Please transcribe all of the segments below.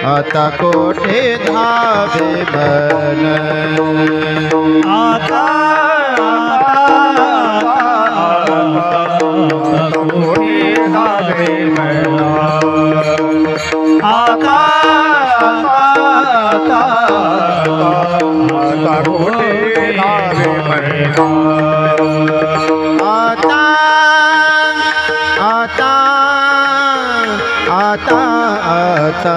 आता कोठे धावे मन आता कोठे धावे मन आता कोठे धावे मन आता आता आता आता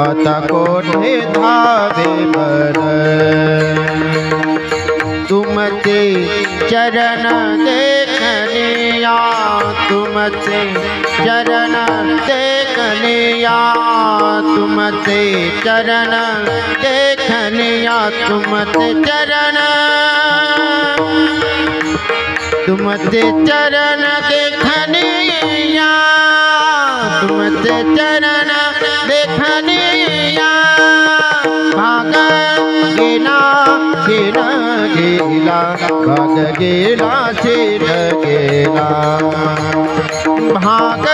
आता कोठे धावे मन तुमचे चरण देखनिया तुमचे चरण देखनिया तुमचे चरण देखनिया तुमचे चरण तुमचे चरण देखनिया तुमचे चरण देखनिया भाग गेला छिन गेला भाग गेला छिन गेला भाग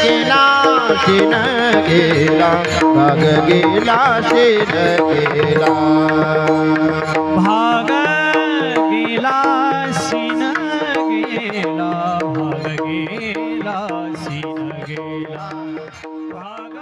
गेला छिन गेला भाग गेला छिन गेला भाग गेला छिन गेला भाग गेला छिन गेला भाग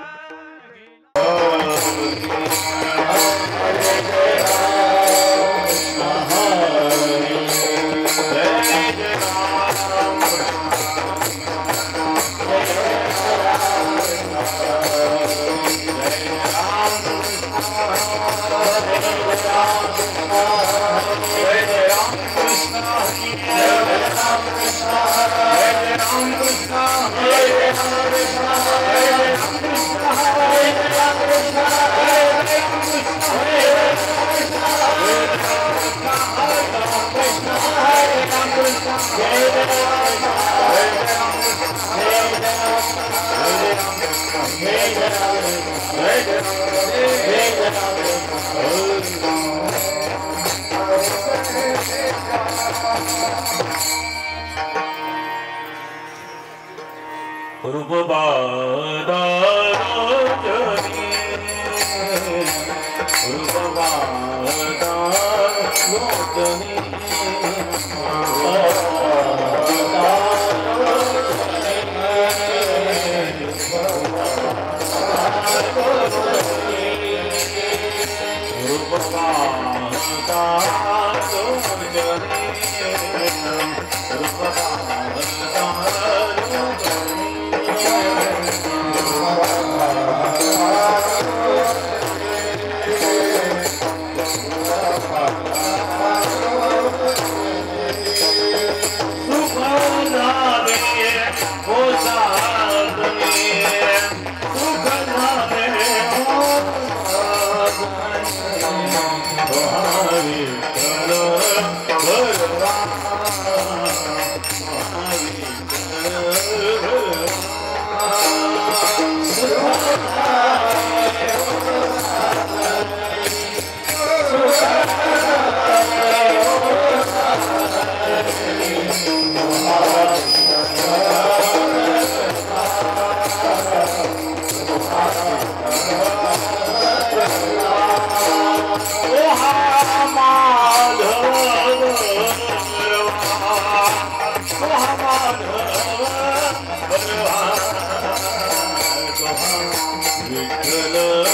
Hello.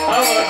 Oh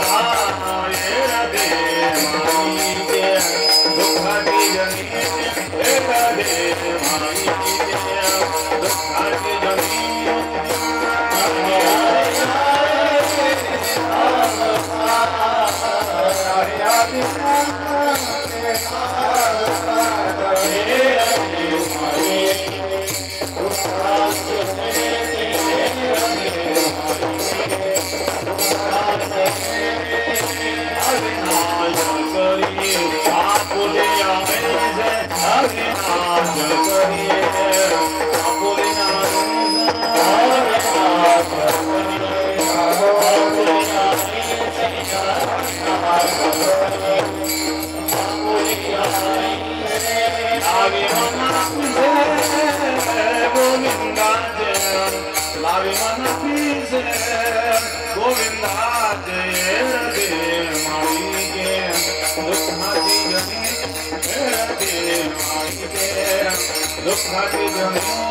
मारी मन पीसे गोविंदा जय रे मारी के दुखाती जनी रे मारी के दुखाती जनी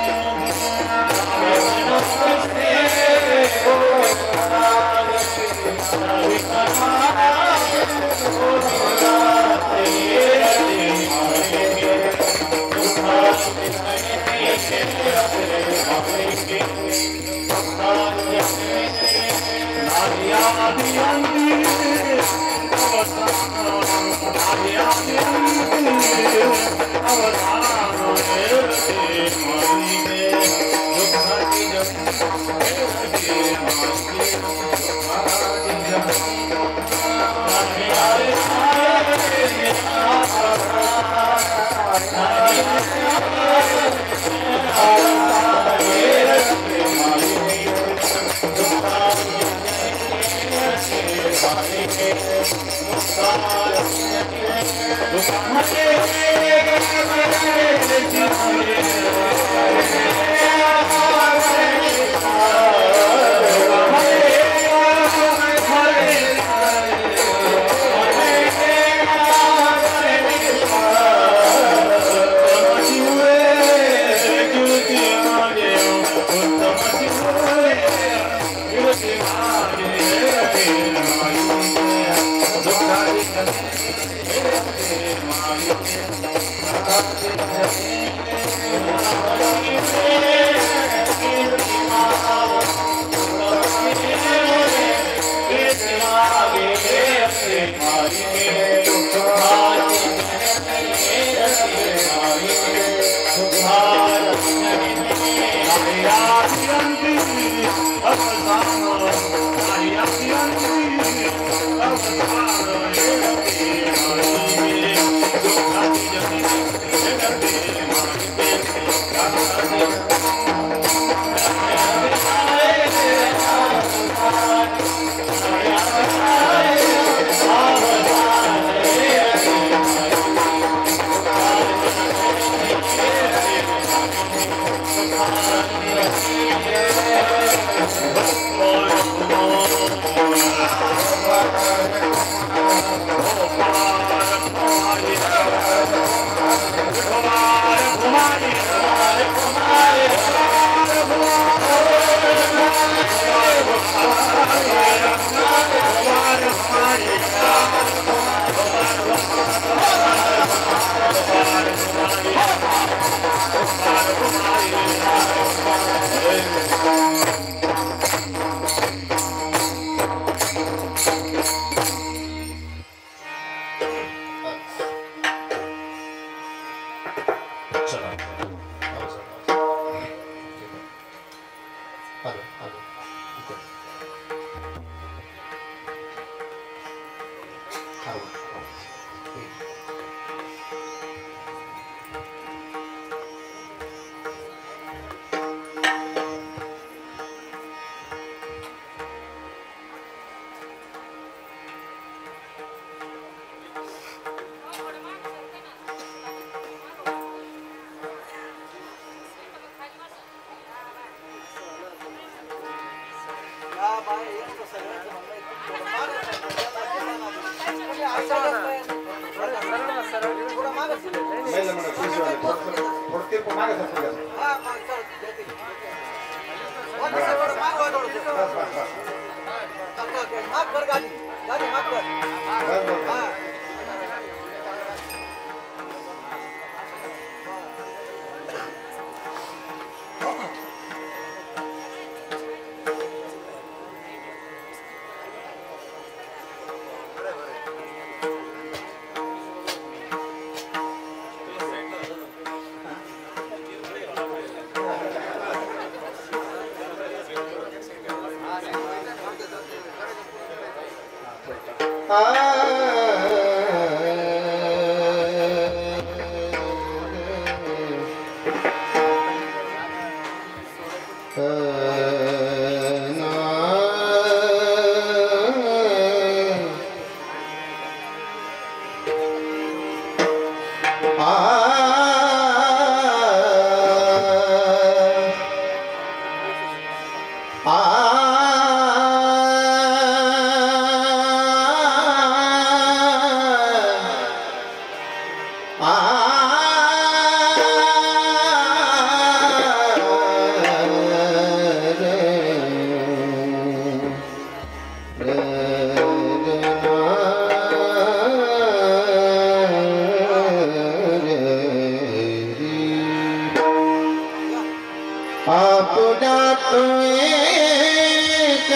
अपना तो एक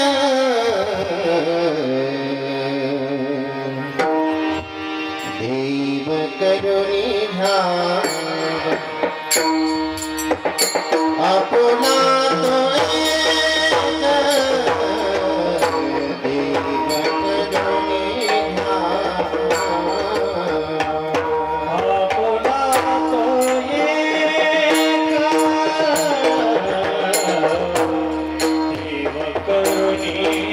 देव करुणी भाव अपना तो एक देव करुणी भाव अपना तो एक देव करुणी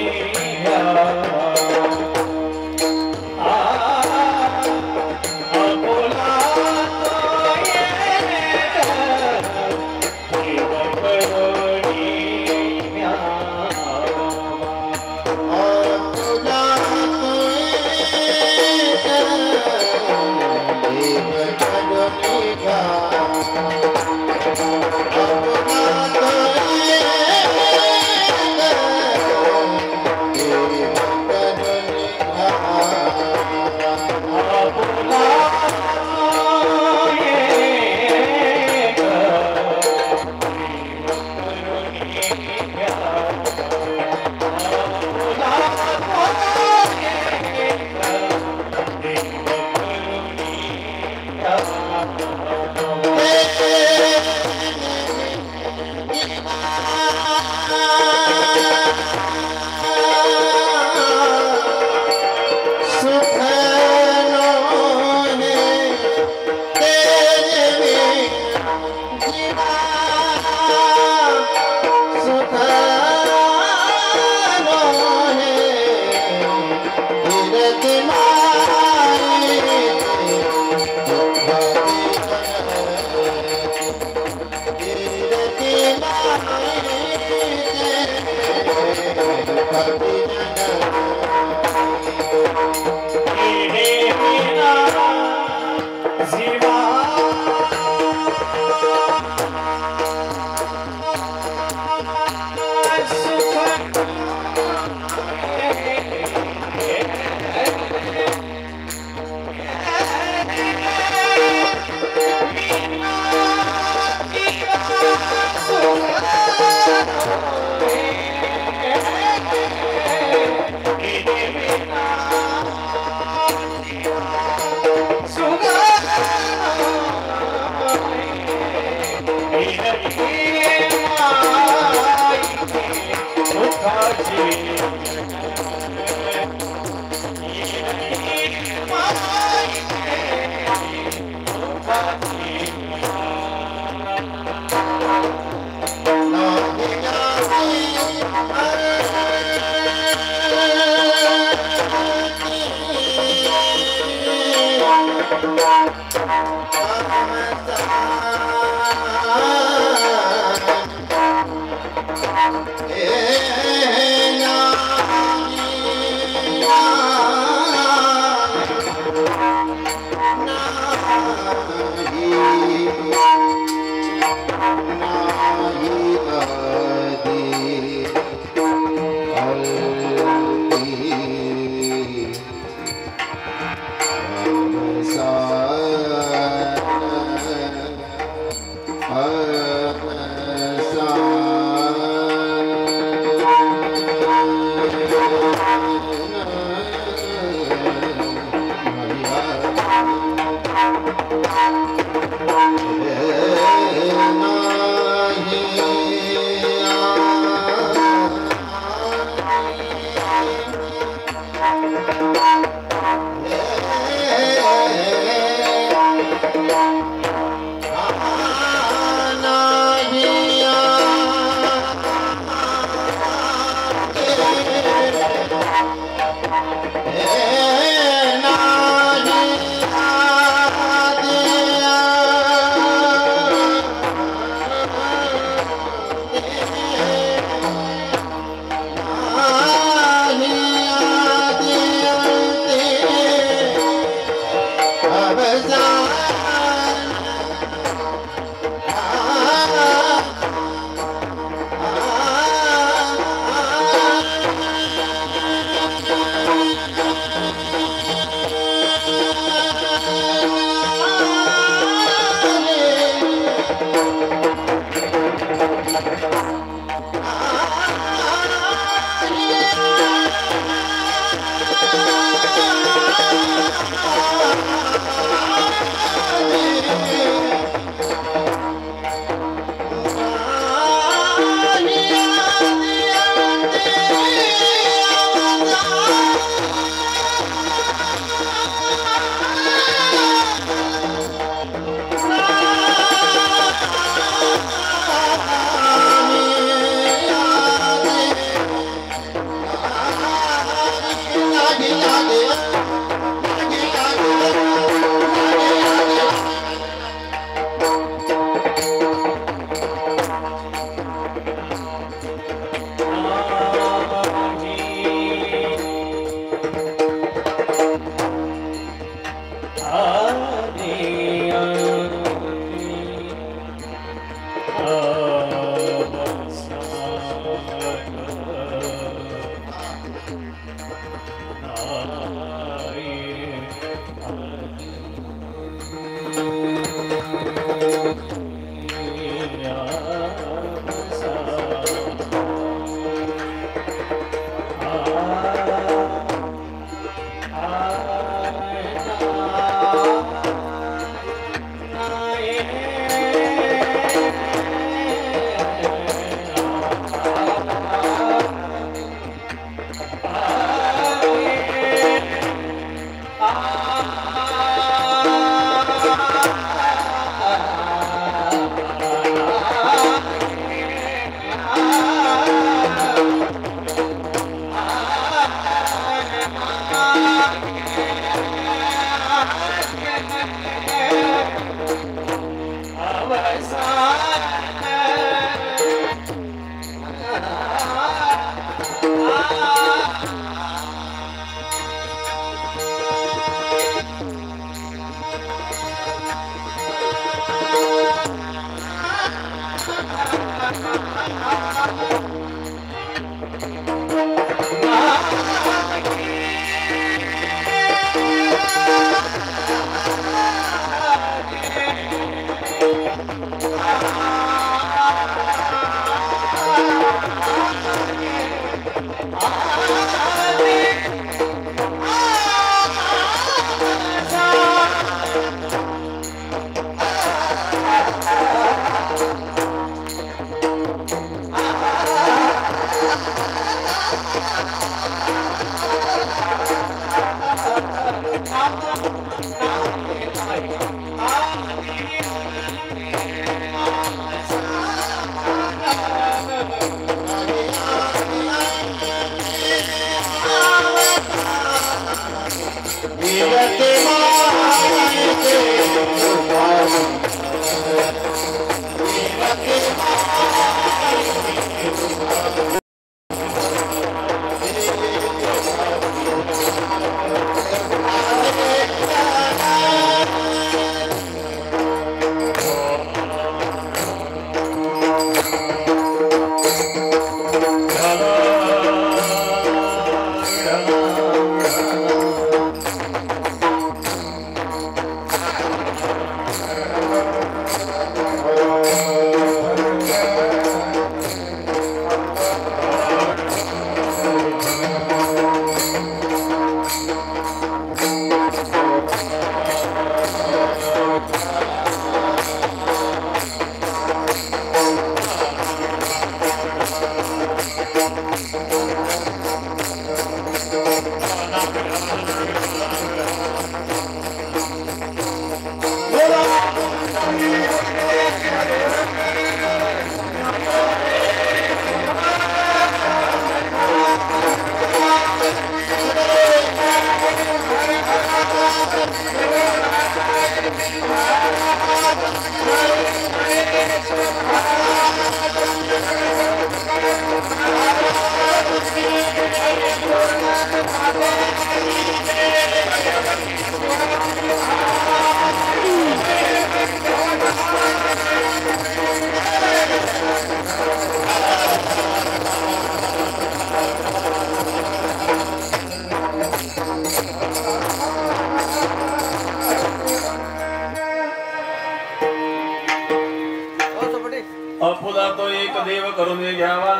अपुला तो एक देव करून घ्यावा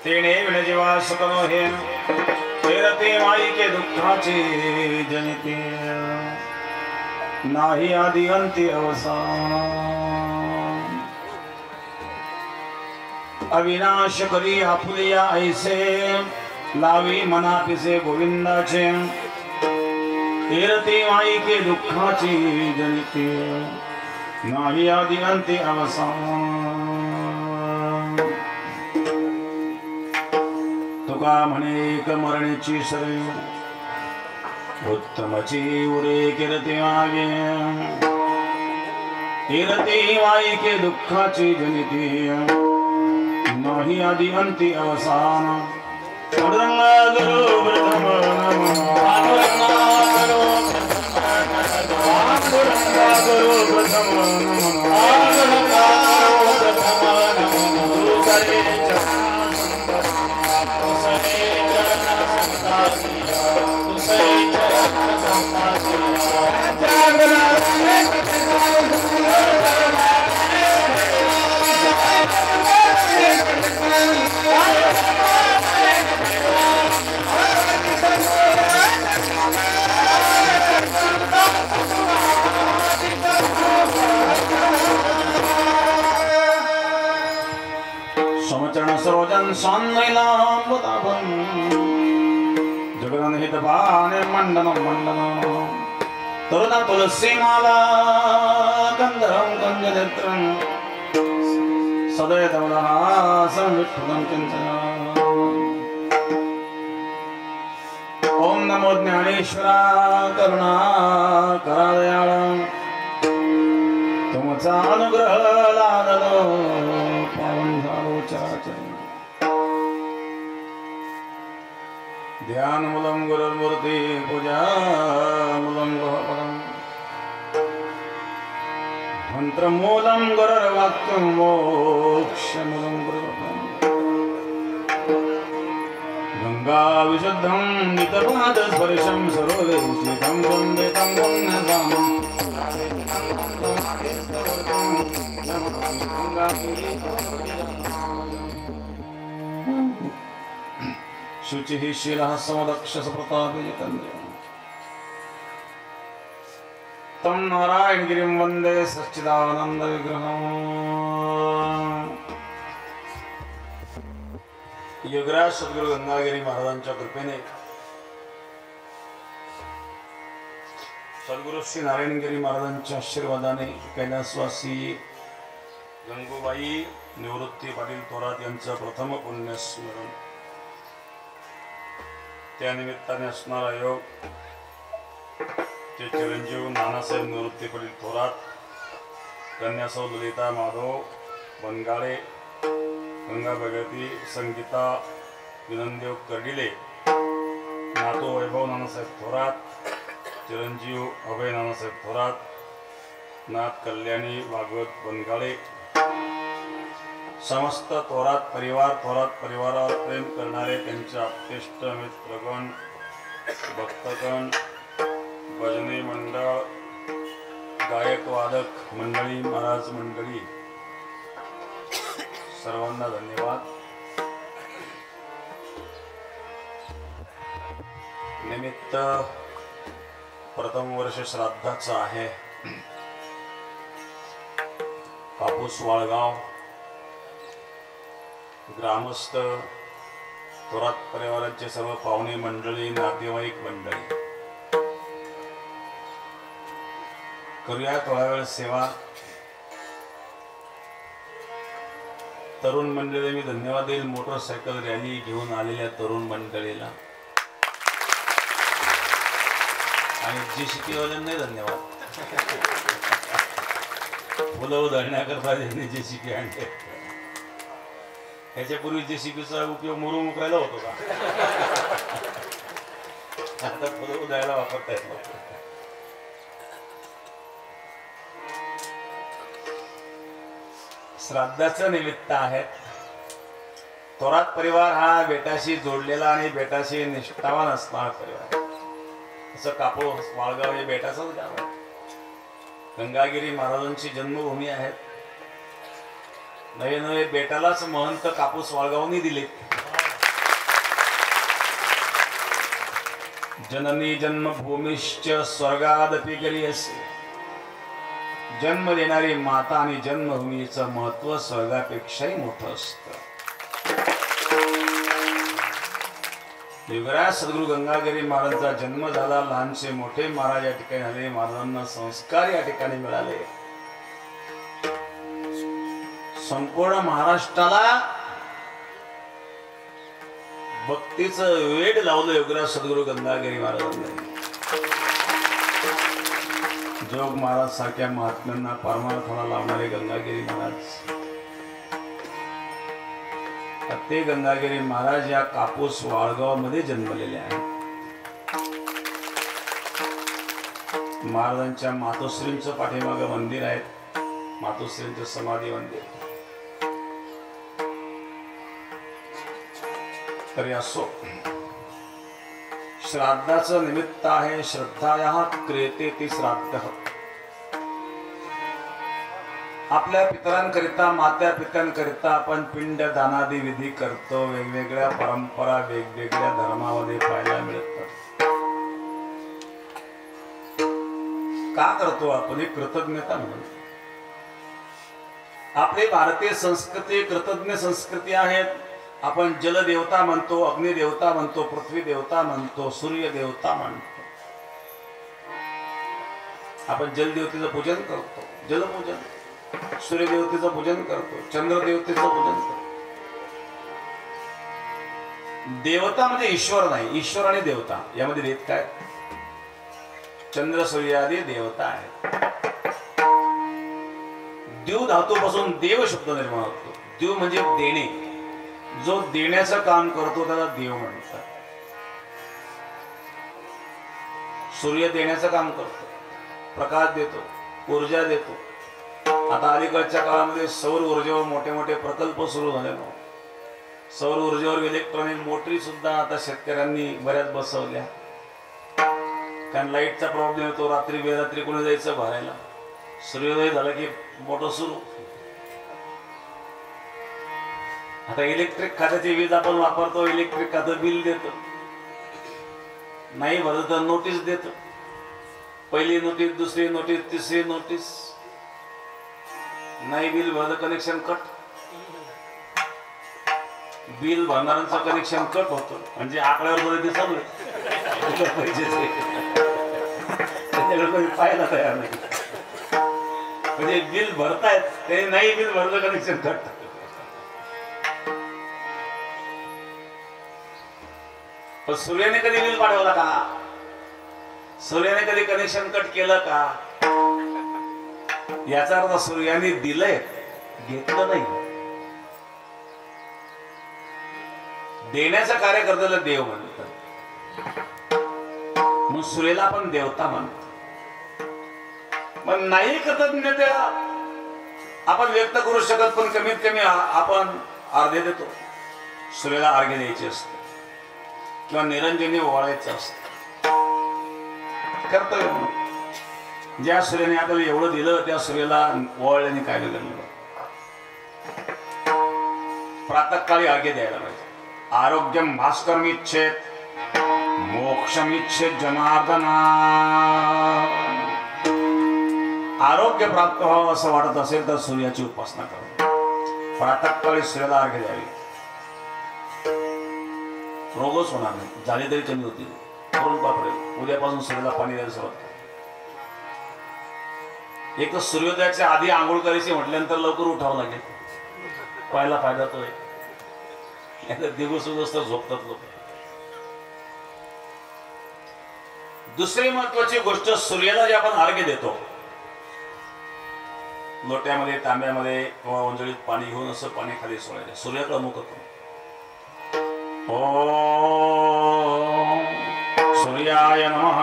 तेने विण जीवा सकलो हे तेरते माई के दुःखाची जनिते नाही आदि अंती अवसान अविनाश करी आपुलिया ऐसे लावी मना पिसे गोविंदाचे तेरते माई के दुःखाची जनिते नाही आदि अंती अवसान तुका म्हणे एक मरणीची सरे उत्तमची उरे कीर्ती मागे तीरती माई के दुःखाची जनिती नाही आदि अंती अवसान पांडुरंग गुरु प्रथम नमः पांडुरंग गुरु प्रथम गुरु करे समचरण सरोजन स्वान्वयनामृताभं जगदनहितपाने मण्डनं मण्डनं तरुण तुलसीमाला कन्दरं कञ्जनेत्रं सदयतमलहासं विठ्ठलं चिन्तयामि। ॐ नमो ज्ञानेश्वरा करुणाकरा दयाळ तुमचा अनुग्रह लादलो पावन झालो चराचर ध्यान मूलम गुरुर्मूर्ती पूजा मूलम गुहपदम मंत्र मूलम गुरुर्वाक्यम मोक्ष मूलम गुरुर्पदम गंगा विशुद्धं नितपाद स्पर्शं सरोदेशितं वन्देतं पुण्यधामम् शुचिः शीलः समदक्षः प्रतापयतन्द्रः तं नारायणगिरिं वन्दे सच्चिदानन्दविग्रहम्। योगराज सद्गुरु गंगागिरी महाराजांच्या कृपेने सद्गुरु श्री नारायणगिरी महाराजांच्या आशीर्वादाने कैलासवासी गंगूबाई निवृत्ती पाटील थोरात यांचं प्रथम पुण्यस्मरण त्या निमित्ताने असणारा योग ते चिरंजीव नानासाहेब निवृत्ती पाटील थोरात कन्यासौ ललिता माधव बनगाळे गंगा भगवती संगीता विनंदेव कर्डिले नातो वैभव नानासाहेब थोरात चिरंजीव अभय नानासाहेब थोरात नाथ कल्याणी भागवत बनगाळे समस्त थोरात परिवारावर प्रेम करणारे त्यांचे आप्तेष्ट मित्रगण भक्तगण भजनी मंडळ गायक वादक मंडळी महाराज मंडळी सर्वांना धन्यवाद। निमित्त प्रथम वर्ष श्राद्धाचं आहे। कापूस वाळगाव ग्रामस्थ थोरात परिवाराचे सर्व पाहुणे मंडळी नातेवाईक मंडळी करूया थोडा वेळ सेवा। तरुण मंडळी मी धन्यवाद देईल मोटरसायकल रॅली घेऊन आलेल्या तरुण मंडळीला आणि जेसीपी वाल्यांना धन्यवाद फुलं उधळण्याकरता ज्यांनी जेसीपी आणले। ह्याच्यापूर्वी जेसीपीचा उपयोग मुरुम उकरायला होतो का आता फुलं उधळायला वापरता येत। श्राद्धाचं निमित्त आहे। थोरात परिवार हा बेटाशी जोडलेला आणि बेटाशी निष्ठावान असणारा परिवार। असं कापूस वाळगाव हे बेटाचंच गाव आहे। गंगागिरी महाराजांची जन्मभूमी आहे। नवे नवे बेटालाच महंत कापूस वाळगावनी दिले। जननी जन्मभूमिश्च स्वर्गादपि गरीयसी जन्म देणारी माता आणि जन्मभूमीचं महत्व स्वर्गापेक्षाही मोठं असतं। युगराज सद्गुरु गंगागिरी महाराजांचा जन्म झाला। लहानसे मोठे महाराज या ठिकाणी झाले। महाराजांना संस्कार या ठिकाणी मिळाले। संपूर्ण महाराष्ट्राला भक्तीचं वेड लावलं युगराज सद्गुरु गंगागिरी महाराजांनी। जोग महाराज सारख्या महात्म्यांना परमार्थाला लावणारे गंगागिरी महाराज, ते गंगागिरी महाराज या कापूस वाळगाव मध्ये जन्मलेले आहेत. महाराजांच्या मातोश्रींचं पाठीमागं मंदिर आहे, मातोश्रींचं समाधी मंदिर. तरी असो, श्राद्धाचं निमित्त आहे. श्रद्धाया क्रियते ती श्राद्ध. आपल्या पितरांकरिता, मात्या पित्यांकरिता आपण पिंड दानादी विधी करतो. वेगवेगळ्या परंपरा वेगवेगळ्या धर्मामध्ये पाहायला मिळतात. का करतो आपण? ही कृतज्ञता म्हणून. आपली भारतीय संस्कृती कृतज्ञ संस्कृती आहे. आपण जलदेवता म्हणतो, अग्निदेवता म्हणतो, पृथ्वी देवता म्हणतो, सूर्य देवता म्हणतो. आपण जलदेवतेचं पूजन करतो, जलपूजन. सूर्यदेवतेचं पूजन करतो, चंद्रदेवतेचं पूजन करतो. देवता म्हणजे ईश्वर नाही, ईश्वर आणि देवता यामध्ये भेद काय? चंद्र सूर्यादी देवता आहे. द्यू धातूपासून देव शब्द निर्माण होतो. द्यू म्हणजे देणे. जो देण्याचं काम करतो त्याला देव म्हणतात. सूर्य देण्याचं काम करतो, प्रकाश देतो, ऊर्जा देतो. आता अलीकडच्या काळामध्ये सौर ऊर्जेवर मोठे मोठे प्रकल्प सुरू झाले. सौर ऊर्जेवर इलेक्ट्रॉनिक मोटरी सुद्धा आता शेतकऱ्यांनी बऱ्याच बसवल्या. कारण लाईटचा प्रॉब्लेम येतो. रात्री बेरात्री कोणी जायचं भरायला, सूर्योदय झाला की मोटर सुरू. आता इलेक्ट्रिक खात्याची वीज आपण वापरतो, इलेक्ट्रिक खातं बिल देतो, नाही भरलं तर नोटीस देतो. पहिली नोटीस, दुसरी नोटीस, तिसरी नोटीस. नाही बिल भरलं कनेक्शन कट. बिल भरणाऱ्यांचं कनेक्शन कट होतं. म्हणजे आकड्यावर मध्ये दिसलं पैसे त्याच्याकडे पाहायला तयार नाही. म्हणजे बिल भरतायत ते, नाही बिल भरलं कनेक्शन कट. पण सूर्याने कधी बिल पाठवला का? सूर्याने कधी कनेक्शन कट केलं का? याचा अर्थ सूर्याने दिलंय, घेतलं नाही. देण्याचं कार्य करताना देव म्हणतात. मग सूर्याला आपण देवता म्हणतो. पण नाही कृतज्ञता आपण व्यक्त करू शकत. पण कमीत कमी आपण अर्घ्य देतो. सूर्याला अर्घ्य द्यायचे असते किंवा निरंजनी ओवाळायचं असतं. कर्तव्य म्हणून. ज्या सूर्याने आपल्याला एवढं दिलं त्या सूर्याला ओवाळल्याने काय बिघडलं? प्रातःकाळी अर्घ्य द्यायला पाहिजे. आरोग्यम भास्करमिच्छेत मोक्षमिच्छेत जनार्दना. आरोग्य प्राप्त व्हावं असं वाटत असेल तर सूर्याची उपासना करा. प्रातःकाळी सूर्याला अर्घ्य द्यावी. रोगच होणार नाही. झाली तरी कमी होतील. करून बापरे, उद्यापासून सूर्याला पाणी द्यायला सुरुवात करा. एक तर सूर्योदयाच्या आधी आंघोळ करायची म्हटल्यानंतर लवकर उठावं लागेल. पहिला फायदा तो आहे. दिवस झोपतात लोक. दुसरी महत्वाची गोष्ट, सूर्याला जे आपण अर्घ्य देतो, लोट्यामध्ये, तांब्यामध्ये किंवा ओंजळीत पाणी घेऊन असं पाणी खाली सोडायचं. सूर्याकडे मुख करून ओम सूर्याय नमः,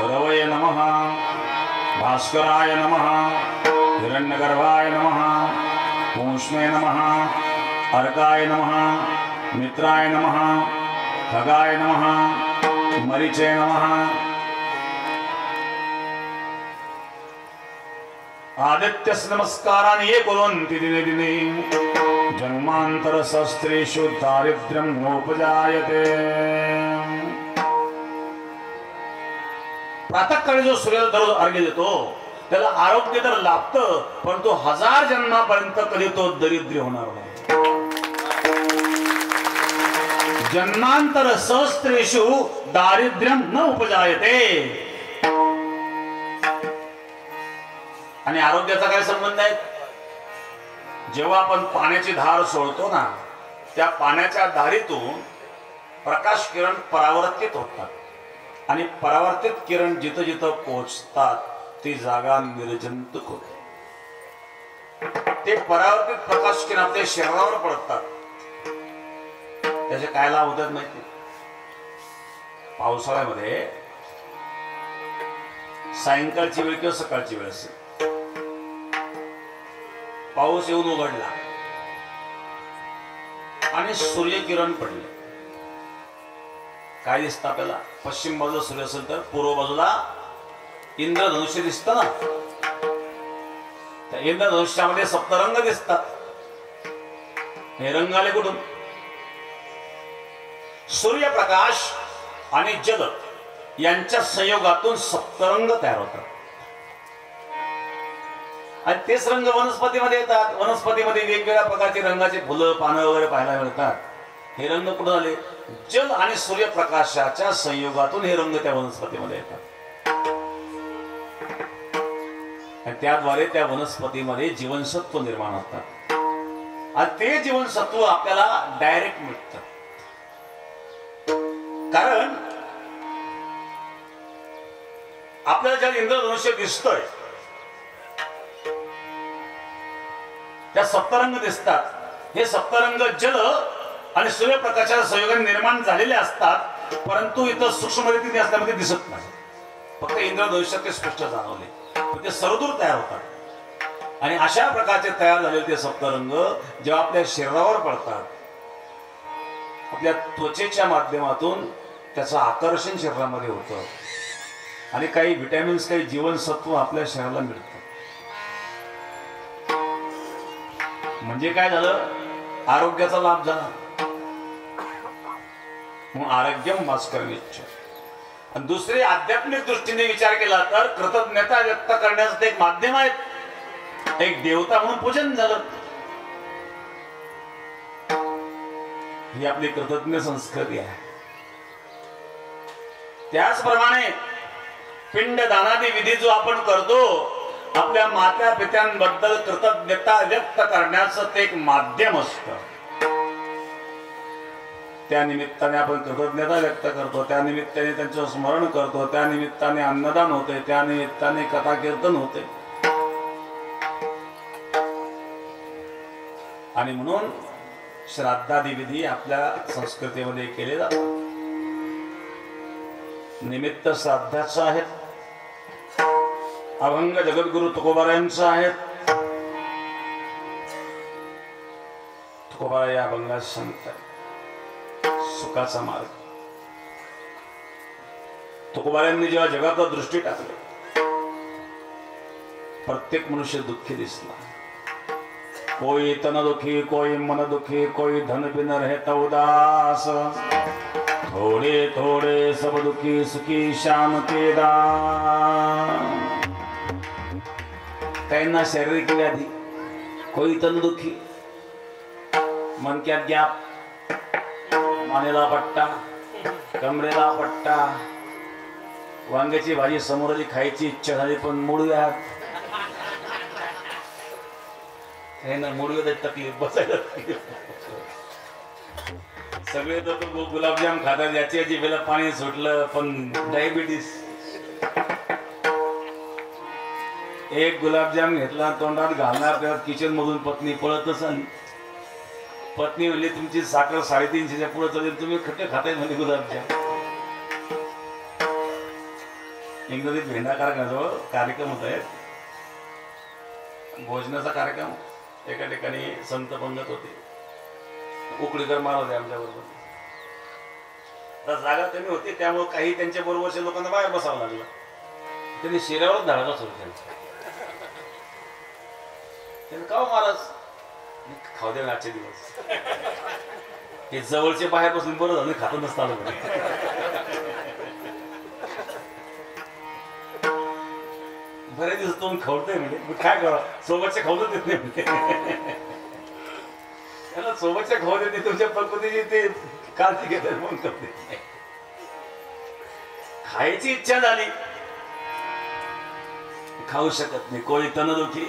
रवये नमः, भास्कराय नमः, हिरण्यगर्भाय नमः, पूष्णे नमः, अर्काय नमः, मित्राय नमः, खगाय नमः, मरीचे नमः. आदित्यस्य नमस्कारान् ये कुर्वन्ति दिने दिने जन्मांतर सहस्रेषु दारिद्र्यं नोपजायते. प्रातःकाळी जो सूर्याला दररोज अर्घ्य देतो त्याला आरोग्य तर लाभतं, पण तो 1000 जन्मापर्यंत कधी तो दरिद्री होणार नाही. जन्मांतर सहस्रेषु दारिद्र्यं न उपजायते. आणि आरोग्याचा काय संबंध आहे? जेव्हा आपण पाण्याची धार सोडतो ना, त्या पाण्याच्या धारीतून प्रकाश किरण परावर्तित होतात. आणि परावर्तित किरण जिथं जिथं पोहोचतात ती जागा निर्जंतुक होते. ते परावर्तित प्रकाश किरण आपल्या शरीरावर पडतात. त्याचे काय लाभ होतात माहिती? पावसाळ्यामध्ये सायंकाळची वेळ किंवा सकाळची वेळ असेल, पाऊस येऊन उघडला आणि सूर्यकिरण पडले, काय दिसतं आपल्याला? पश्चिम बाजूला सूर्य असेल तर पूर्व बाजूला इंद्रधनुष्य दिसतं ना. त्या इंद्रधनुष्यामध्ये सप्तरंग दिसतात. हे रंग आले कुठून? सूर्यप्रकाश आणि जल यांच्या संयोगातून सप्तरंग तयार होतात. आणि तेच रंग वनस्पतीमध्ये येतात. वनस्पतीमध्ये वेगवेगळ्या प्रकारचे रंगाचे फुलं पानं वगैरे पाहायला मिळतात. हे रंग कुठून आले? जल आणि सूर्यप्रकाशाच्या संयोगातून हे रंग त्या वनस्पतीमध्ये येतात. आणि त्याद्वारे त्या वनस्पतीमध्ये जीवनसत्व निर्माण होतात. आणि ते जीवनसत्व आपल्याला डायरेक्ट मिळतं. कारण आपल्याला ज्या इंद्रधनुष्य दिसतोय त्या सप्तरंग दिसतात. हे सप्तरंग जल आणि सूर्यप्रकाशाच्या संयोगाने निर्माण झालेले असतात, परंतु इथं सूक्ष्म रीतीने असल्यामध्ये दिसत नाही. फक्त इंद्रधनुष्यात ते स्पष्ट जाणवले. ते सर्वदूर तयार होतात. आणि अशा प्रकारचे तयार झालेले ते सप्तरंग जेव्हा आपल्या शरीरावर पडतात, आपल्या त्वचेच्या माध्यमातून त्याचं आकर्षण शरीरामध्ये होतं आणि काही व्हिटॅमिन्स, काही जीवनसत्व आपल्या शरीराला मिळतं. म्हणजे काय झालं? आरोग्याचा लाभ झाला. म्हणून आरोग्यम भास्करनिच्च. आणि दुसरे आध्यात्मिक दृष्टीने विचार केला तर कृतज्ञता व्यक्त करण्याचं एक माध्यम आहे. एक देवता म्हणून पूजन झालं. ही आपली कृतज्ञ संस्कृती आहे. त्याचप्रमाणे पिंडदानादी विधी जो आपण करतो, आपल्या माता पित्यांबद्दल कृतज्ञता व्यक्त करण्याचं ते एक माध्यम असतं. त्या निमित्ताने आपण कृतज्ञता व्यक्त करतो, त्या निमित्ताने त्यांचं स्मरण करतो, त्या निमित्ताने अन्नदान होते, त्या निमित्ताने कथा कीर्तन होते. आणि म्हणून श्राद्धादी विधी आपल्या संस्कृतीमध्ये केले जातात. निमित्त श्राद्धाचं आहेत. अभंग जगद्गुरु तुकोबारायांचं आहेत. तुकोबारा या अभंगात सांगतात सुखाचा मार्ग. तुकोबारायांनी जेव्हा जगात दृष्टी टाकली, प्रत्येक मनुष्य दुःखी दिसला. कोई तन दुखी, कोई मन दुखी, कोई धन बिन रहता उदास, थोड़े थोड़े सब दुखी, सुखी शाम के दान. काहींना शारीरिक व्याधी, कोई तन दुखी, मनक्यात गॅप, मानेला पट्टा, कमरेला पट्टा, वांग्याची भाजी समोर आली खायची इच्छा झाली पण मुडव्यात. मुडव्यात तकलीफ, बसायला सगळे तर गुलाबजाम खातात, याची जिभेला पाणी सुटलं, पण डायबिटीस. एक गुलाबजाम घेतला तोंडात घालणार, तेव्हा किचन मधून पत्नी पळतच आली. पत्नी म्हणली तुमची साखर 350च्या पुढे चालेल, तुम्ही खट्टे खाताय म्हणजे गुलाबजाम. इंग्रजीत भेंडा कारखान्याजवळ कार्यक्रम होत आहेत, भोजनाचा कार्यक्रम. एका ठिकाणी संत पंगत होते, उकडीकर महाराज होते आमच्या बरोबर. आता जागा कमी होती, त्यामुळे काही त्यांच्या बरोबरच्या लोकांना बाहेर बसावं लागलं. त्यांनी शिरावर धाडाचा सुरू केला. त्यांनी का महाराज खाऊ दे आजचे दिवस, हे जवळचे बाहेर बसून बरं झालं, खात नसतं आलं. बरेच दिवस तो खवतोय म्हणजे काय करा, सोबतच्या खाऊ देत नाही म्हणते. त्याला सोबतच्या खाऊ देत नाही, तुमच्या प्रकृतीची ते काळजी घेतात म्हणून करते. खायची इच्छा झाली, खाऊ शकत नाही. कोणी तनदुखी,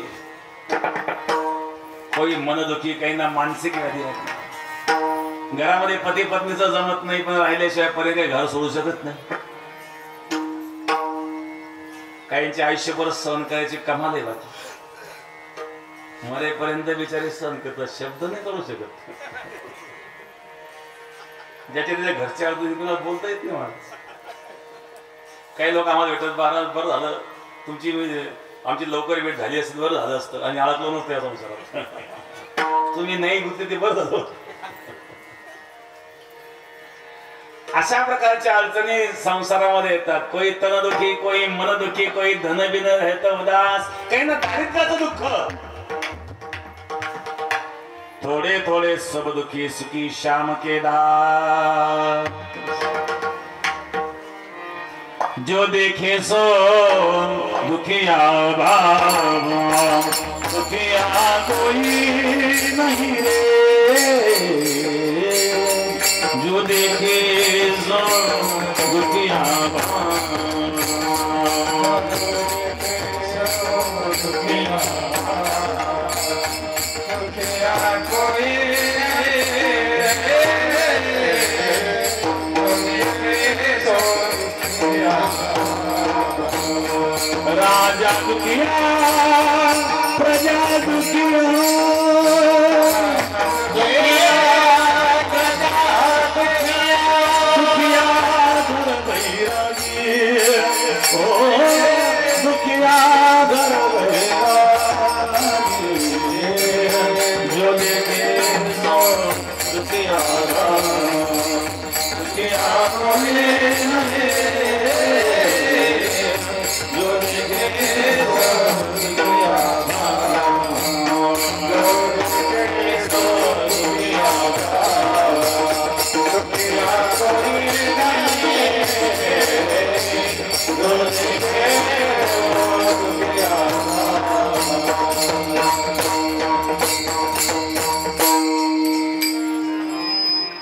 कोणी मनदुखी, काहींना मानसिक व्याधी आहे. घरामध्ये पती पत्नीचं जमत नाही, पण राहिल्याशिवाय पर्यंत घर सोडू शकत नाही. काहींचे आयुष्यभर सहन करायची कमाल आहे बाकी मरेपर्यंत बिचारे सहन करतात शब्द नाही करू शकत ज्याच्या त्याच्या घरच्या अडचणी कुणाला बोलता येत नाही मला काही लोक आम्हाला भेटत बरं झालं तुमची आमची लवकर भेट झाली असेल बरं झालं असतं आणि अडकलो नसतं या संसारात तुम्ही नाही गुंतले ते बरं झालं अशा प्रकारच्या अडचणी संसारामध्ये येतात कोई तनदुखी कोई मनदुखी कोई धनबिन रहत उदास काही ना दारिद्र्याचं दुःख थोड़े थोड़े सब दुखी सुखी श्याम के दास जो देखे सो दुखिया बाबा दुखिया कोई नहीं रे जो देखे सो दुखिया राजा दुखिया प्रजा दुखिया दुखिया घर बैरागी ओ दुखिया घर बैरागी जो देखे सो दुखिया दुखिया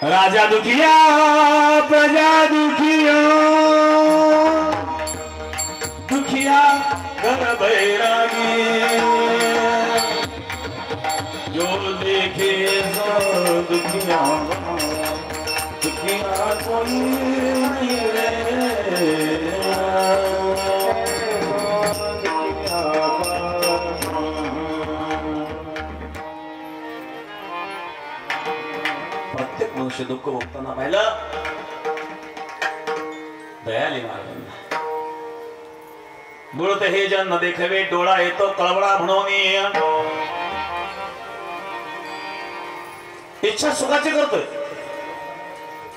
राजा दुखिया प्रजा दुखिया दुखिया घर बैरागी जो देखे सो दुखिया दुखिया कोई नहीं रे प्रत्येक मनुष्य दुःख भोगताना पाहिलं दयाली मार्ग बुळत हे जन न देखवे डोळा येतो कळवळा म्हणून इच्छा सुखाची करतोय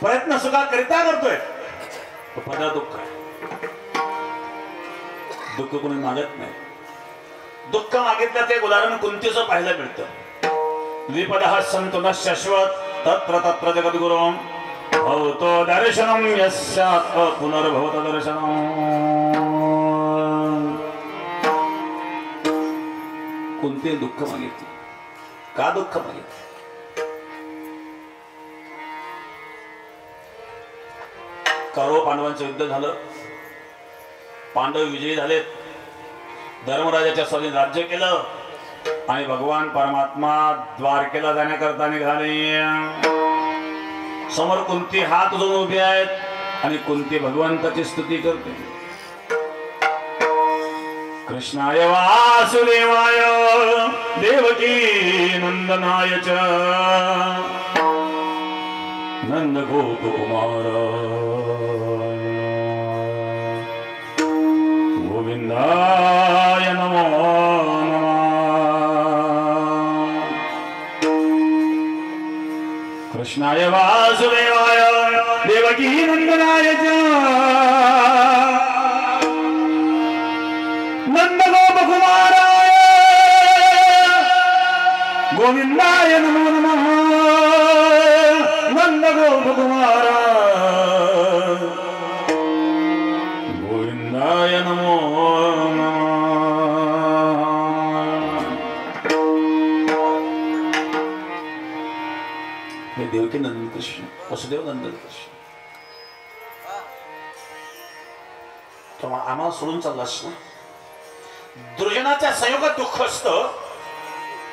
प्रयत्न सुखाकरिता करतोय पदा दुःख आहे दुःख कोणी मागत नाही दुःख मागितल्याचं एक उदाहरण कुंतीचं पाहायला मिळतं द्विपदः सन्तु न शाश्वत तत्र तत्र जगद्गुरुं भवतो दर्शनं यस्यात्म पुनर्भवत दर्शनं कोणते दुःख मागितले का दुःख मागितले कौरव पांडवांचं युद्ध झालं पांडव विजयी झालेत धर्मराजाच्या स्वाधीन राज्य केलं आणि भगवान परमात्मा द्वारकेला जाण्याकरता निघाले समोर कुंती हात जोडून उभे आहेत आणि कुंती भगवंताची स्तुती करते कृष्णाय वासुदेवाय देवकी नंदनाय च नंद गोपकुमार गोविंदाय नमो कृष्णाय वासुदेवाय देवकी नंदनाय च नंद गोपकुमाराय गोविंदाय नमो नमः नंद गोपकुमार गोविंदाय नमो नमः हे देवकी नंदन कृष्ण वसुदेव नंदन कृष्ण तो आम्हाला सोडून चाललास ना दुर्जनाच्या संयोगात दुःख असतं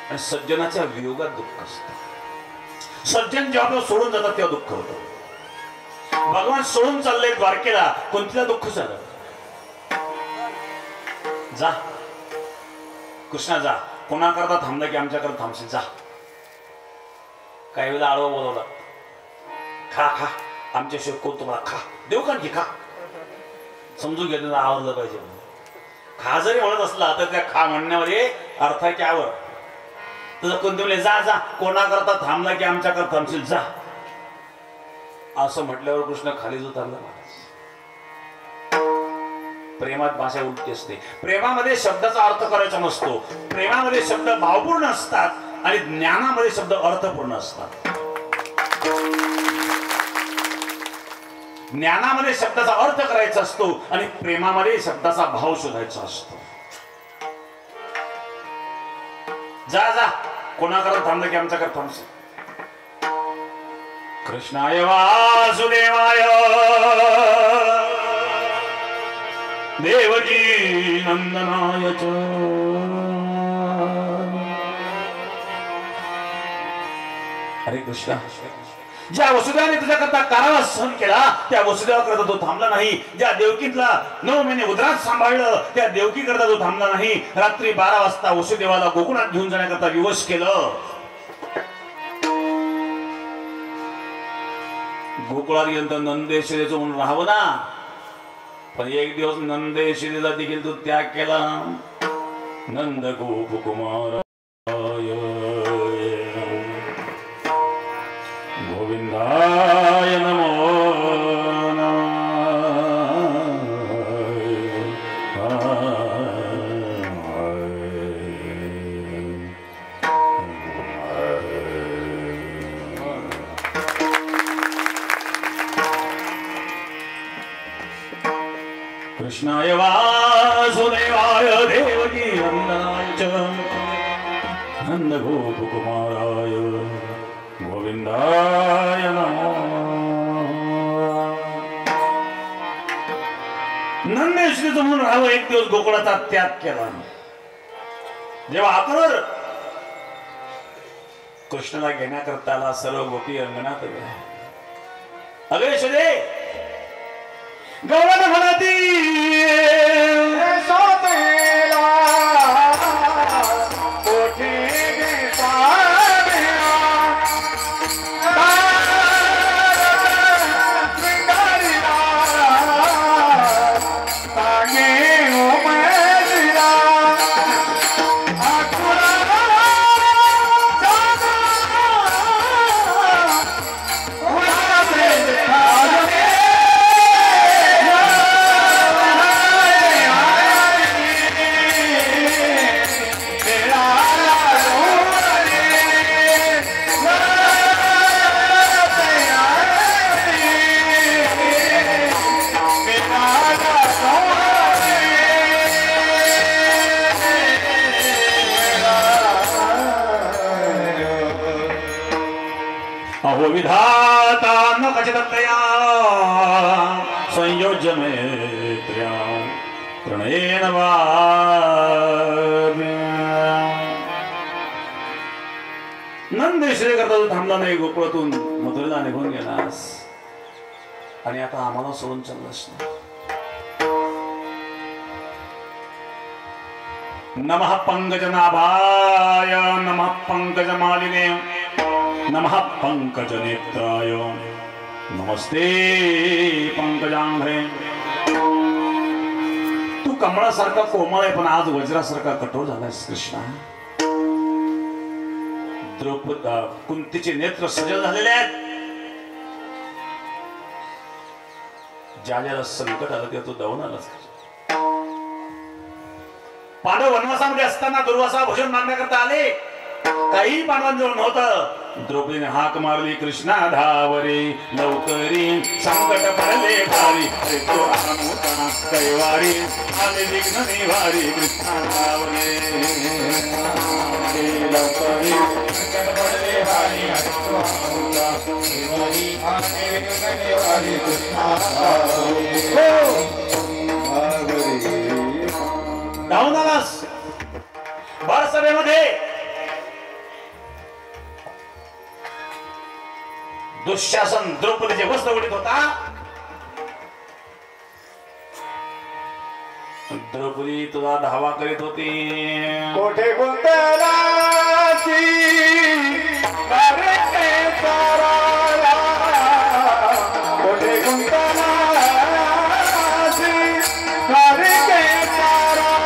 आणि सज्जनाच्या वियोगात दुःख असतं सज्जन जेव्हा सोडून जातात तेव्हा दुःख होतं भगवान सोडून चालले द्वारकेला कोणत्या दुःख झालं जा कृष्णा जा, कोणाकरता थांबला की आमच्याकडे थांबशील, जा. काही वेळेला आडवं बोलवलं, खा खा आमच्याशिवाय कोण तुम्हाला, खा देऊ का, खा. समजून घेतलं आवडलं पाहिजे. खा जरी म्हणत असला तर त्या खा म्हणण्यामध्ये अर्थ आहे त्यावर. तुझं कोणते जा जा, कोणाकरता थांबला की आमच्याकडे थांबशील, जा. असं म्हटल्यावर कृष्ण खाली उतरला. प्रेमात भाषा उलटी असते. प्रेमामध्ये शब्दाचा अर्थ करायचा नसतो. प्रेमामध्ये शब्द भावपूर्ण असतात आणि ज्ञानामध्ये शब्द अर्थपूर्ण असतात. ज्ञानामध्ये शब्दाचा अर्थ करायचा असतो आणि प्रेमामध्ये शब्दाचा भाव शोधायचा असतो. जा जा, कोणाकडे थांबलं की आमच्याकडे थांबशील. कृष्णाय वासुदेवाय देवकी नंदनाय च हरे कृष्ण. ज्या वसुदेवाने तुझ्याकरता कारावास सहन केला त्या वसुदेवाकरता तो थांबला नाही. ज्या देवकीतला 9 महिने उदरात सांभाळलं त्या देवकीकरता तो थांबला नाही. रात्री 12 वाजता वसुदेवाला गोकुळात घेऊन जाण्याकरता विवश केलं. गोकुळात गेलं तर नंदेश्वरीचं म्हणून राहावं ना, पण एक दिवस नंदेश्वरीला देखील तो त्याग केला. नंद गोपकुमार गोविंदाय नमो कृष्णाय वासुदेवाय देवकी नंदनाय च नंद गोपकुमाराय गोविंदाय नमो. नंदेश्वरीचं म्हणून राहावं एक दिवस गोकुळाचा त्याग केला. जेव्हा आतुर कृष्णाला घेण्याकरता आला सर्व गोपी अंगणात अगे यशोदे गौरव म्हणती सोतेला कोठे विधाता न कचिदत्तया संयोज्य मैत्र्या प्रणयेन नंदेश्वरी करता तू थांबला नाही. गोकुळातून मथुरेला निघून गेलास आणि आता आम्हाला सोडून चाललास. नमः पंकजनाभाय नमः पंकजमालिने नमः पंकजनेत्राय नमस्ते पंकजांघ्रे. तू कमळासारखा कोमळ आहे पण आज वज्रासारखा कठोर झालायस कृष्णा. कुंतीचे नेत्र सजल झालेले आहेत. ज्या ज्याला संकट आलं तेव्हा तू धावून आलास. पांडव वनवासामध्ये असताना दुर्वासा भोजन मागण्याकरता आले. काही पांडवांजवळ नव्हतं. द्रौपदीने हाक मारली कृष्णा धावरे लवकरी संकट पडले भारी कैवारी आले विघ्न निवारी कृष्णा धावरे लवकरी संकट पडले भारी धावून आलास. बारसभेमध्ये दुःशासन द्रौपदीचे वस्त्र उडीत होता. द्रौपदी तुझा धावा करीत होती. कोठे गुंतलासी करे ताराला, कोठे गुंतलासी करे ताराला.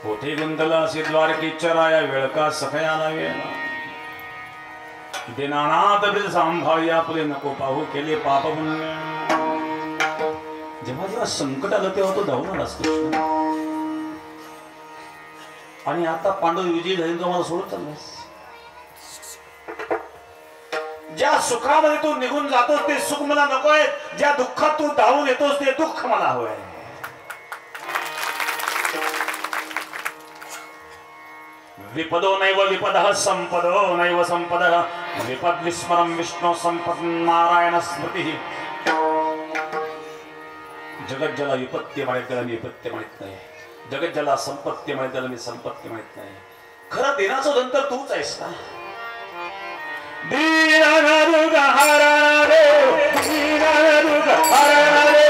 कोठे गुंतला असे द्वारकेच्या राया वेळका सखयाला वेळा. दीनानाथ ब्रज सांभाळी आपले नको पाहू केले पाप पुण्य. जेव्हा जेव्हा संकट आलं तेव्हा तो धावून आलास कृष्ण. आणि आता पांडव विजयी झाले तो मला सोडून चाललास. ज्या सुखामध्ये तू निघून जातोस ते सुख मला नकोय, ज्या दुःखात तू धावून येतोस ते दुःख मला हवंय. विपदो नैव विपदः संपदो नैव संपदः विपद विस्मरम विष्णु संपद नारायण स्मृती. जगत ज्याला विपत्ती माहित त्याला मी विपत्ती माहित नाही. जगत ज्याला संपत्ती माहित त्याला मी संपत्ती माहित नाही. खरं देण्याचं नंतर तूच आहेस ना. दीनदुर्ग हरणे दीनदुर्ग हरणे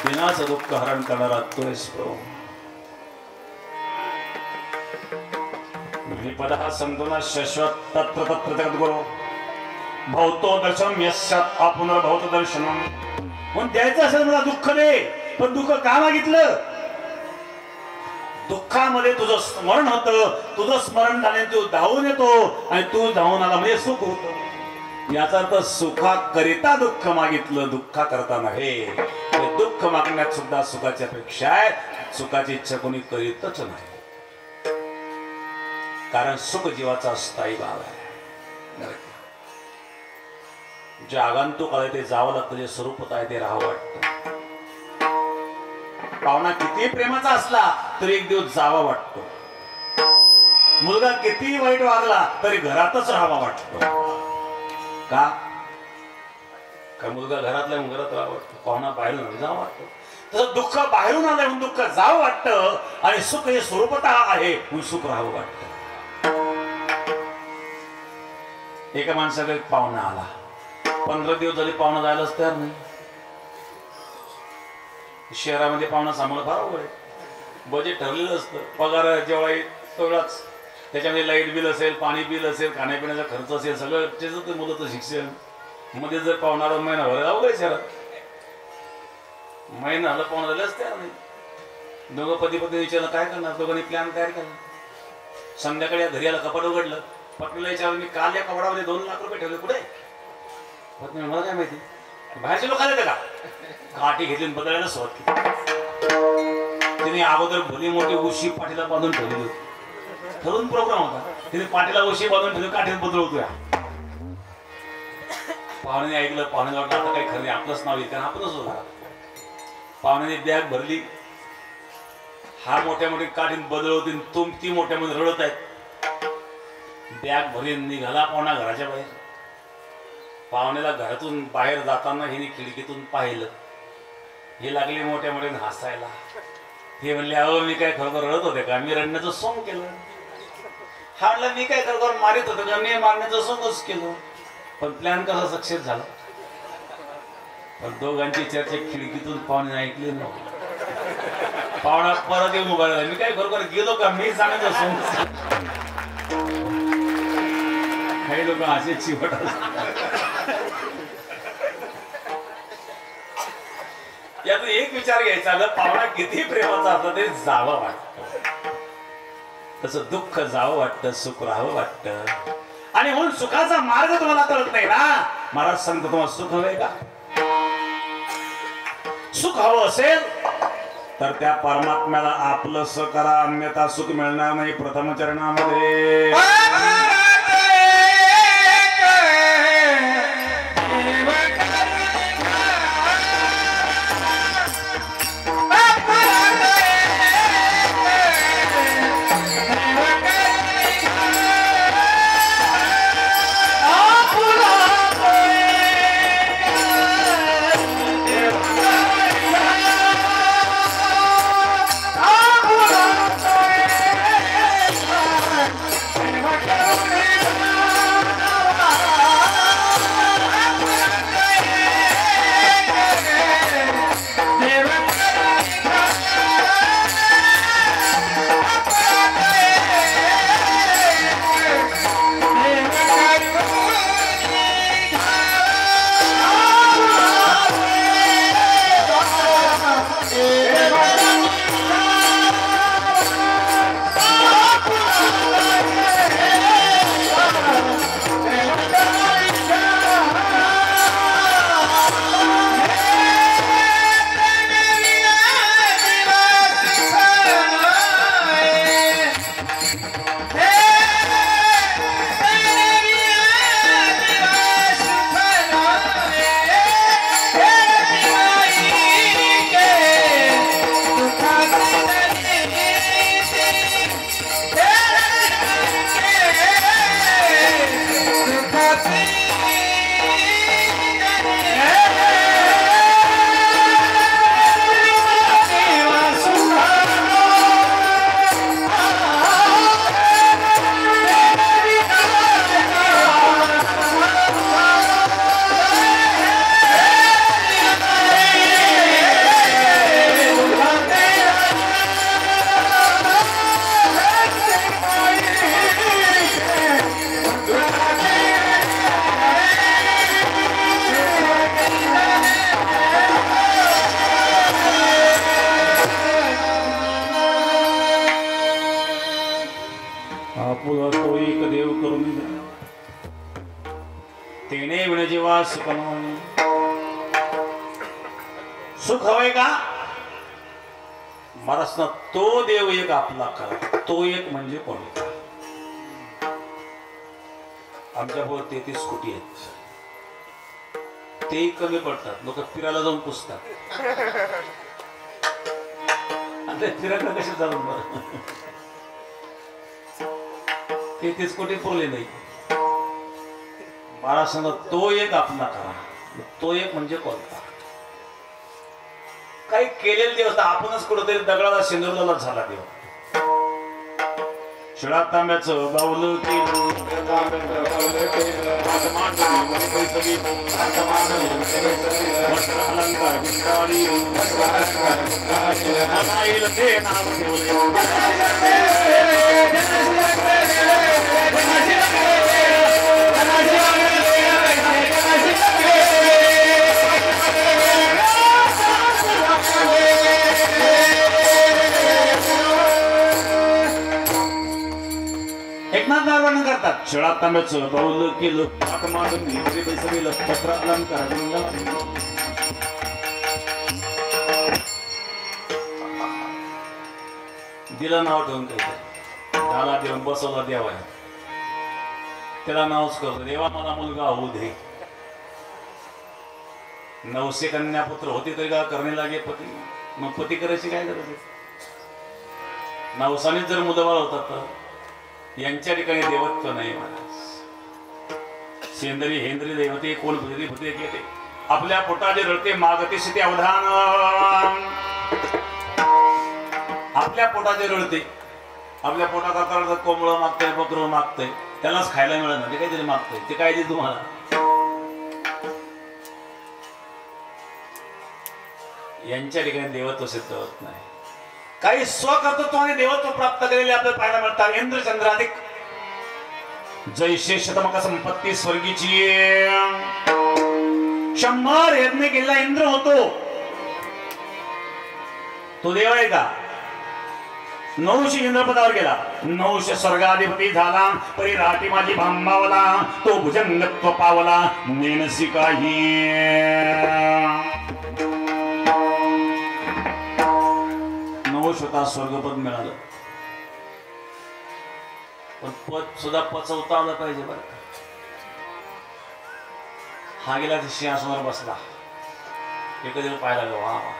दिनाचं दुःख हरण करणारा तोच प्रभू. विपदः संतुना शाश्वत तत्र तत्र जगद्गुरु भवतो दर्शनम यस्यात् आपुनर्भवतो दर्शनम. पण द्यायचं असेल मला दुःख दे, पण दुःख का मागितलं? दुःखामध्ये तुझं स्मरण होतं, तुझं स्मरण झाल्याने तू धावून येतो आणि तू धावून आला म्हणजे सुख होतं. याचा अर्थ सुखाकरिता दुःख मागितलं, दुःखा करता नव्हे. दुःख मागण्यात सुद्धा सुखाची अपेक्षा आहे. सुखाची इच्छा कोणी करीतच नाही, कारण सुख जीवाचा स्थायी भाव आहे. जे आगंतुक आहे ते जावं लागतं, जे स्वरूप आहे ते राहावं वाटतं. पाहुणा किती प्रेमाचा असला तरी एक दिवस जावा वाटतो. मुलगा किती वाईट वागला तरी घरातच राहावा वाटतो. का? का मुलगा घरातल्या घरात राहावं वाटतं, पाहुणा बाहेरून जावं वाटतं. तसं दुःख बाहेरून आलं म्हणून दुःख जावं वाटतं आणि सुख हे स्वरूपतः आहे म्हणून सुख राहावं वाटतं. एका माणसाकडे पाहुणा आला, 15 दिवस झाले पाहुणा जायलाच तयार नाही. शहरामध्ये पाहुणा सांभाळणं फार अवघड आहे. बजेट ठरलेलं असतं, पगार जेव्हा सगळंच त्याच्यामध्ये लाईट बिल असेल, पाणी बिल असेल, खाण्यापिण्याचा खर्च असेल, सगळं त्याचं मुलाचं शिक्षण मध्ये जर पाहुणारा महिनाभर अवघड शहरात महिना आला पाहुणा झाल्याच तयार नाही. दोघं पती पत्नी विचारलं काय करणार, दोघांनी प्लॅन तयार केला. संध्याकाळी घरी आला, कपाट उघडलं, पत्नीला विचारलं मी काल या कपाडामध्ये 2 लाख रुपये ठेवले, कुठे? पत्नी मला काय माहिती, बाहेरचे लोक आले का? काठी घेतली बदलायला सुरुवात केली. तिने अगोदर भली मोठी उशी पाठीला बांधून ठेवलेली होती. ठरून प्रोग्राम होता, तिने पाठीला उशी बांधून ठेवली, काठीत बदलवतोय. पाहुणे ऐकलं, पाहुणे वाटलं आता काही खरं आपलंच नाव येतं, आपणच होता. पाहुण्याने बॅग भरली, हा मोठ्या मोठी काठीत बदलवती, ती मोठ्या मध्ये रडत आहेत. बॅग भरीन निघाला पाहुणा घराच्या बाहेर. पाहुण्याला घरातून बाहेर जाताना हिने खिडकीतून पाहिलं. हे लागले मोठ्या मोठ्याने हसायला. हे म्हणले अहो मी काय खरोखर रडत होते का, मी रडण्याचं सोंग केलं. हा म्हणलं मी काय खरोखर मारित होतो का, मी मारण्याचं सोंगच केलं. पण प्लॅन कसा सक्सेस झाला. पण दोघांची चर्चा खिडकीतून पाहुणे ऐकली ना. पाहुणा परत येऊन उभा राहिला, मी काय खरोखर गेलो का, मी सांगायचं सोंग. काही लोक असे चिवट असतात. यातून एक विचार घ्यायचा, पाहुणा किती प्रेमाचा असला तरी जावं वाटतं. तसं दुःख जावं वाटतं, सुख राहावं वाटतं. आणि म्हणून सुखाचा मार्ग तुम्हाला कळत नाही ना. महाराज सांगतो तुम्हाला सुख हवंय का? सुख हवं असेल तर त्या परमात्म्याला आपलंस करा, अन्यथा सुख मिळणार नाही. प्रथम चरणामध्ये सुख हवंय का? महाराष्ट्रात तो देव एक आपला करा, तो एक म्हणजे कोण? आमच्यावर 33 कोटी आहेत. ते कमी पडतात, लोक फिरायला जाऊन पुसतात. आता फिरायला कसे जाऊन बरं 33 कोटी पुरले नाही. महाराष्ट्रात तो एक आपला करा, तो एक म्हणजे कोणता काही केलेले देव आपणच कुठेतरी दगडाला शिंदूरला झाला देव शिळा तांब्याचं बाऊल केलं एकनाथ वर्णन करतात शिळा तांब्याचं बाऊल केलं पाठ मांडून सगळं पत्र अलंकार दिलं नाव ठेवून काही त्याला देऊन बसवला देवा त्याला नावच करतो देवा मला मुलगा होऊ दे 900 कन्या पुत्र होती तरी का करणे लागे पती मग पती करायची काय गरज आहे 900 जर मुलं बाळ होतात तर यांच्या ठिकाणी देवत्व नाही महाराज सेंद्री हेंद्री देवते कोण भुजरी भुते येते आपल्या पोटाचे रडते मागते शिते अवधान आपल्या पोटाचे रडते आपल्या पोटाकरता कोंबडं मागतंय बकरं मागतंय त्यालाच खायला मिळत नाही ते काहीतरी मागतंय ते काय दे तुम्हाला यांच्या ठिकाणी देवत्व सिद्ध होत नाही काही स्वकर्तृत्वाने देवत्व प्राप्त केलेले आपल्याला पाहायला मिळतात इंद्रचंद्राधिक जैसे शतमक संपत्ती स्वर्गीची 100 यज्ञ केलेला इंद्र होतो तो देव आहे का 900 इंद्रपदावर गेला 900 स्वर्गाधिपती झाला परी राठी माझी भांबावला तो भुजंगत्व पावला नेनसी काही 900 स्वर्गपद मिळालं पण पद सुद्धा पचवता आलं पाहिजे बरं हा गेला सिंहासनावर बसला एक दिवस पाहायला वा वा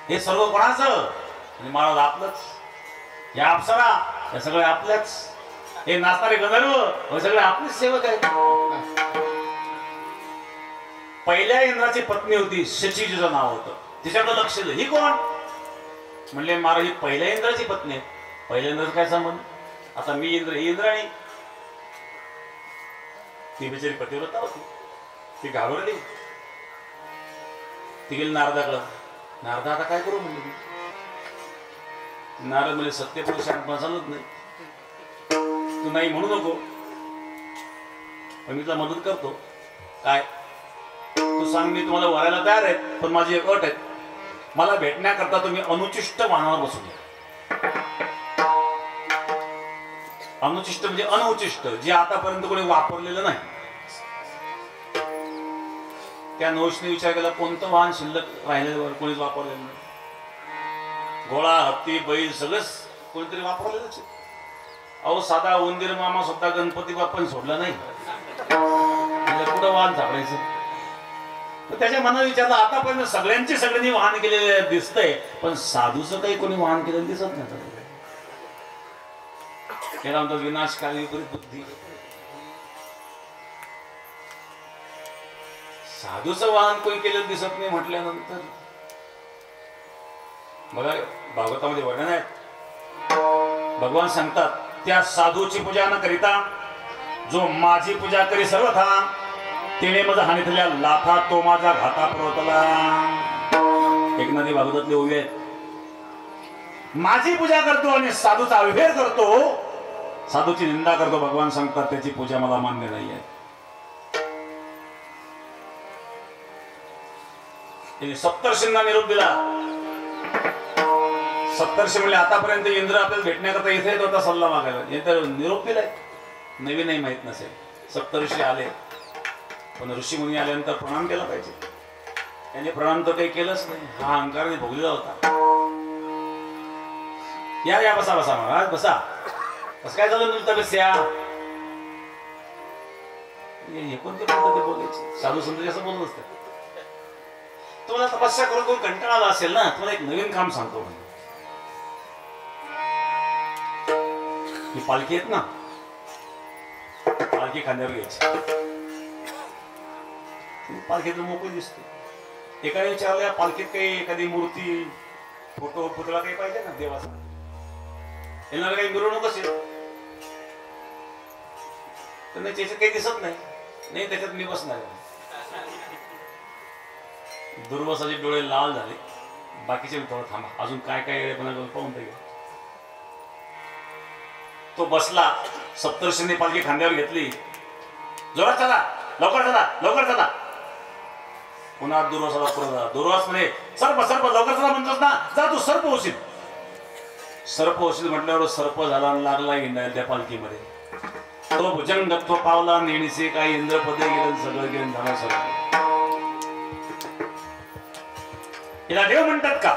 हे सर्व कोणाचं आणि महाराज आपलंच या अप्सरा या सगळे आपल्याच हे नाचणारे गंधर्व हे सगळे आपलेच सेवक आहेत पहिल्या इंद्राची पत्नी होती शची जिचं नाव होतं तिच्याकडे लक्ष दिलं ही कोण म्हणले महाराज ही पहिल्या इंद्राची पत्नी आहे पहिल्या इंद्राचा काय संबंध आता मी इंद्र ही इंद्राणी ती बिचारी पतिव्रता होती ती घाबरली ती गेली नारदाकडं नारदा आता काय करू म्हणले नारद म्हणजे सत्यपुरुषांना चालत नाही तू नाही म्हणू नको पण मी तुला मदत करतो काय तू सांग मी तुम्हाला वरायला तयार आहे पण माझी एक अट आहे मला भेटण्याकरता तुम्ही अनुचिष्ट वाहनावर बसू द्या अनुचिष्ट म्हणजे अनउचिष्ट जे आतापर्यंत कोणी वापरलेलं नाही त्या 900ने विचार केला कोणतं वाहन शिल्लक राहिलेलं कोणीच वापरलेलं नाही घोडा हत्ती बैल सगळंच कोणीतरी वापरलेलंच अहो साधा उंदीर मामा सुद्धा गणपती बाप्पाने सोडला नाही कुठं वाहन सापडायचं तर त्याच्या मनात विचारलं आतापर्यंत सगळ्यांनी वाहन केलेले दिसतंय पण साधूचं काही कोणी वाहन केलेलं दिसत नाही त्याला म्हणतात विनाशकारी विपरीत बुद्धी साधूचं वाहन कोणी केलेलं दिसत नाही म्हटल्यानंतर बघा भागवतामध्ये वर्णन आहे भगवान सांगतात त्या साधूची पूजा न करिता जो माझी पूजा करी सर्वथा तिने माझा हानीतल्या लाथा तो माझा घाता पुरवतला एक नदी भागवतातले ओवी आहेत माझी पूजा करतो आणि साधूचा अविभेद करतो साधूची निंदा करतो भगवान सांगतात त्याची पूजा मला मान्य नाही आहे त्यांनी सप्तर्षींना निरोप दिला सप्तर्षी म्हणले आतापर्यंत इंद्र आपल्याला भेटण्याकरता इथे येत होता सल्ला मागायला यांचा निरोप दिलाय नवीनही माहित नसेल सप्तर्षी आले पण ऋषी मुनी आल्यानंतर प्रणाम केला पाहिजे त्यांनी प्रणाम तर काही केलंच नाही हा अहंकाराने भोगलेला होता या या बसा बसा महाराज बसा कसं काय झालं तुमची तब्येत या हे कोणते पद्धती बोलायची साधू संत असं बोलत असतात तुम्हाला तपस्या करून कोण कंटाळा आला असेल ना तुम्हाला एक नवीन काम सांगतो म्हणजे ही पालखी आहेत ना पालखी खांद्यावर घ्यायची पालखीतून मोकळी दिसते. एकाने विचारलं या पालखीत काही एखादी मूर्ती फोटो पुतळा काही पाहिजे ना देवाचा, येणार काही मिरवणूक असेल तर नाही, त्याच्यात काही दिसत नाही, त्याच्यात मी बसणार. दुर्वासाचे डोळे लाल झाले. बाकीचे थोडं थांबा, अजून काय काय पाहून ते. तो बसला, सप्तर्षींनी पालखी खांद्यावर घेतली. जोरात चला, लवकर चला, लवकर चला. पुन्हा दुर्वासाला पुढे झाला. दुर्वास म्हणे सर्प सर्प लवकर चला म्हणतोस ना, जा तू सर्प होशील. सर्प होशील म्हटल्यावर सर्प झाला, लागला हिंडायला त्या पालखीमध्ये. तो भुजंग तो पावला नेणीसे, काही इंद्रपदे गेलं, सगळं गेलं, झालं सगळं. हिला देव म्हणतात का?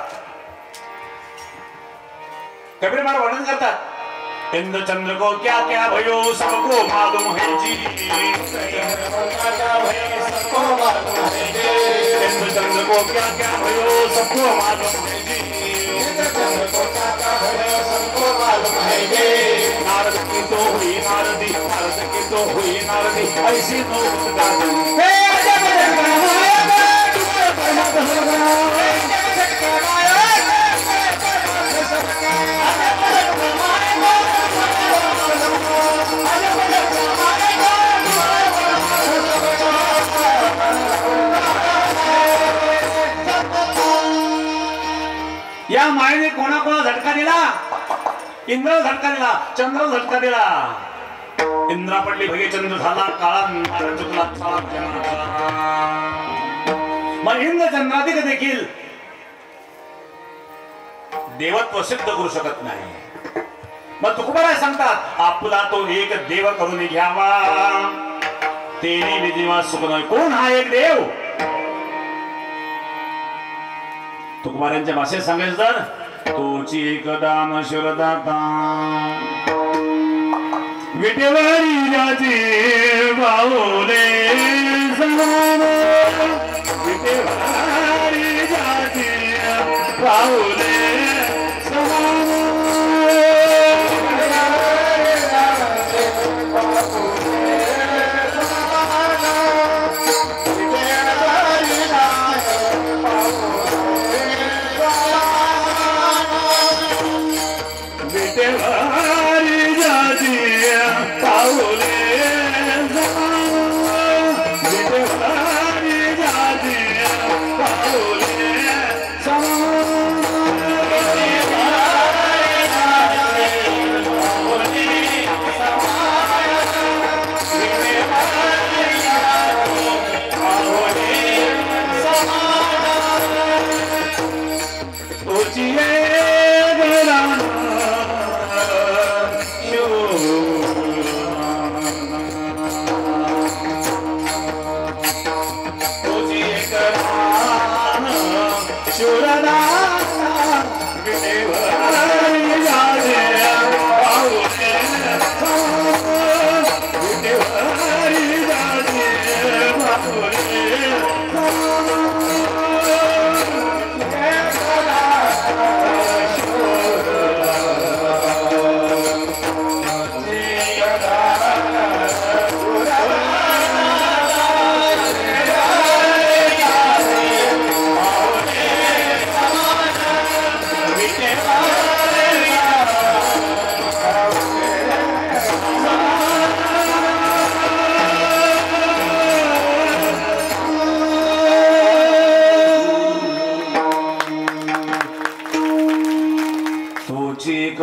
कबीर महाराज वर्णन करतात, इंद्र चंद्र को क्या क्या भयो सबको मालूम है जी. इंद्र चंद्र को क्या क्या भयो सबको मालूम है जी. नारद की तो हुई नारदी, नारद की तो हुई नारदी, ऐसी नौबत गाती. या मायेने कोणा झटका दिला? इंद्र झटका दिला, चंद्र झटका दिला. इंद्रा पडली भगे, चंद्र झाला काळा, चुकला मग इंद्र चंद्राधिक देखील देवत्व सिद्ध करू शकत नाही. मग तुकोबाराय सांगतात, आपला तो एक देव करून घ्यावा, तेने विधिवा सुख नाही. कोण हा एक देव? तुकोबारांच्या भाषेत सांगायचं तर, तोची एक दान शिरदाता, विटेवारी जाती बाहुले समान, विटेवारी जाती बाहुले समान.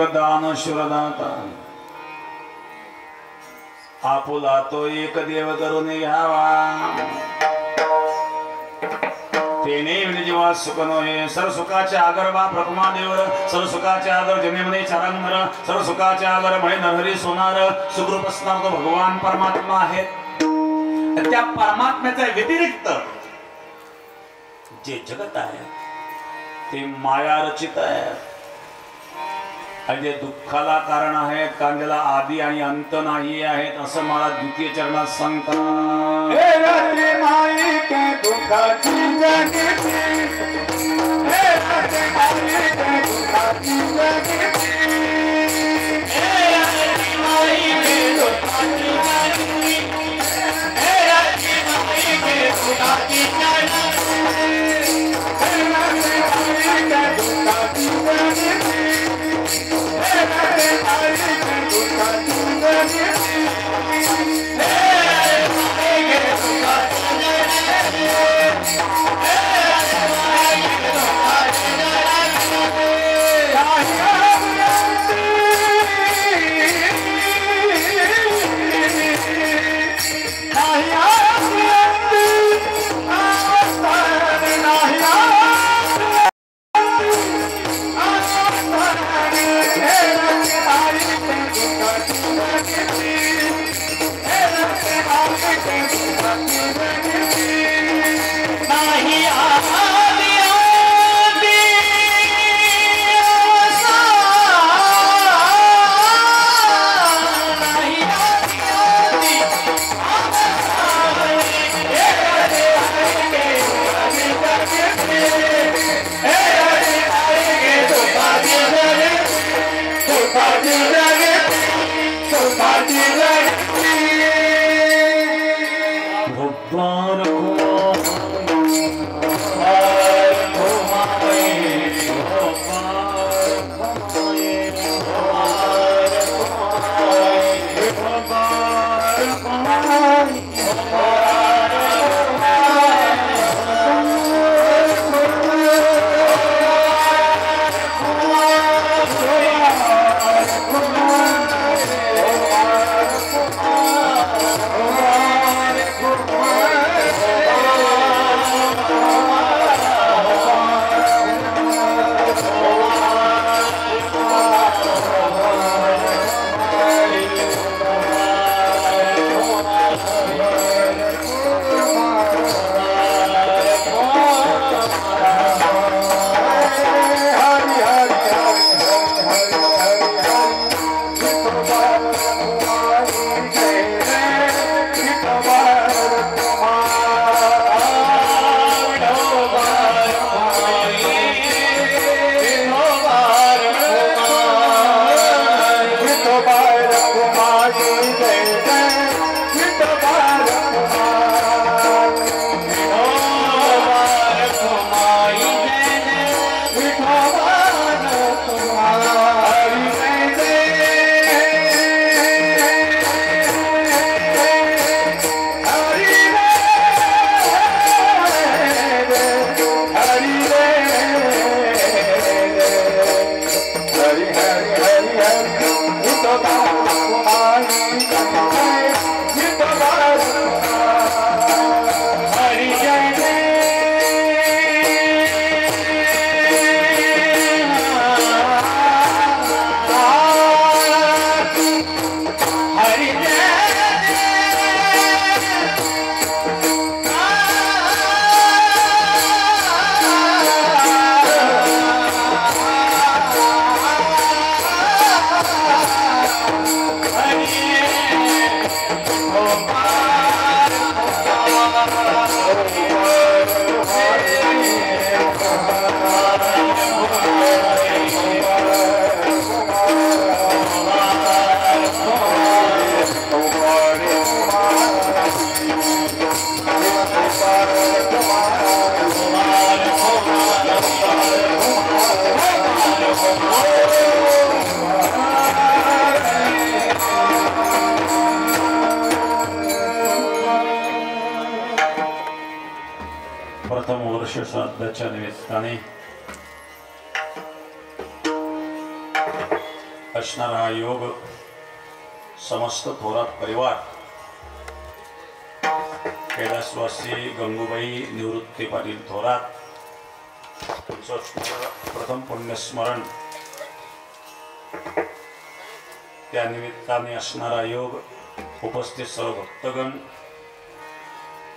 दान शिवदाता, आपुला तो एक देव करून घ्यावा, तेने जेव्हा सुख नये. सर्व सुखाचे आगर बा प्रभुमा देवर, सर्व सुखाचे आगर जने म्हणे चारंगर, सर्व सुखाचे आगर म्हणे नरहरी सोनार. सुखरूप असणार तो भगवान परमात्मा आहे. त्या परमात्म्याच्या व्यतिरिक्त जे जगत आहे ते माया रचित आहे, आणि जे दुःखाला कारण आहेत, कारण त्याला आदी आणि अंत नाही आहेत, असं मला द्वितीय चरणात सांगतात. हे रात्री माई के दुःखाची जगती, हे रात्री माई के दुःखाची जगती, हे रात्री माई के दुःखाची जगती, हे रात्री माई के दुःखाची प्रथम वर्ष श्राद्धाच्या निमित्ताने असणारा हा योग समस्त थोरात परिवार कैलासवासी गंगूबाई निवृत्ती पाटील थोरात प्रथम पुण्यस्मरण त्या निमित्ताने असणारा योग उपस्थित सर्व भक्तगण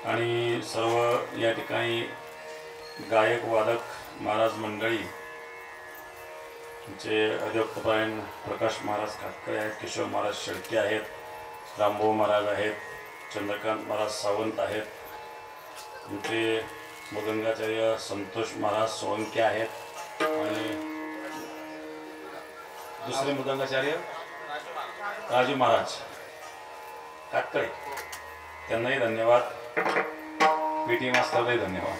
आणि सर्व या ठिकाणी गायक वादक महाराज मंडळी जे अध्यक्षपरायण प्रकाश महाराज खाटकळे आहेत, किशोर महाराज शेळके आहेत, रामभाऊ महाराज आहेत, चंद्रकांत महाराज सावंत आहेत, आमचे मृदंगाचार्य संतोष महाराज सोळंके आहेत आणि दुसरे मृदंगाचार्य राजू महाराज खाटकळे, त्यांनाही धन्यवाद. पीटी मास्तरलाही धन्यवाद.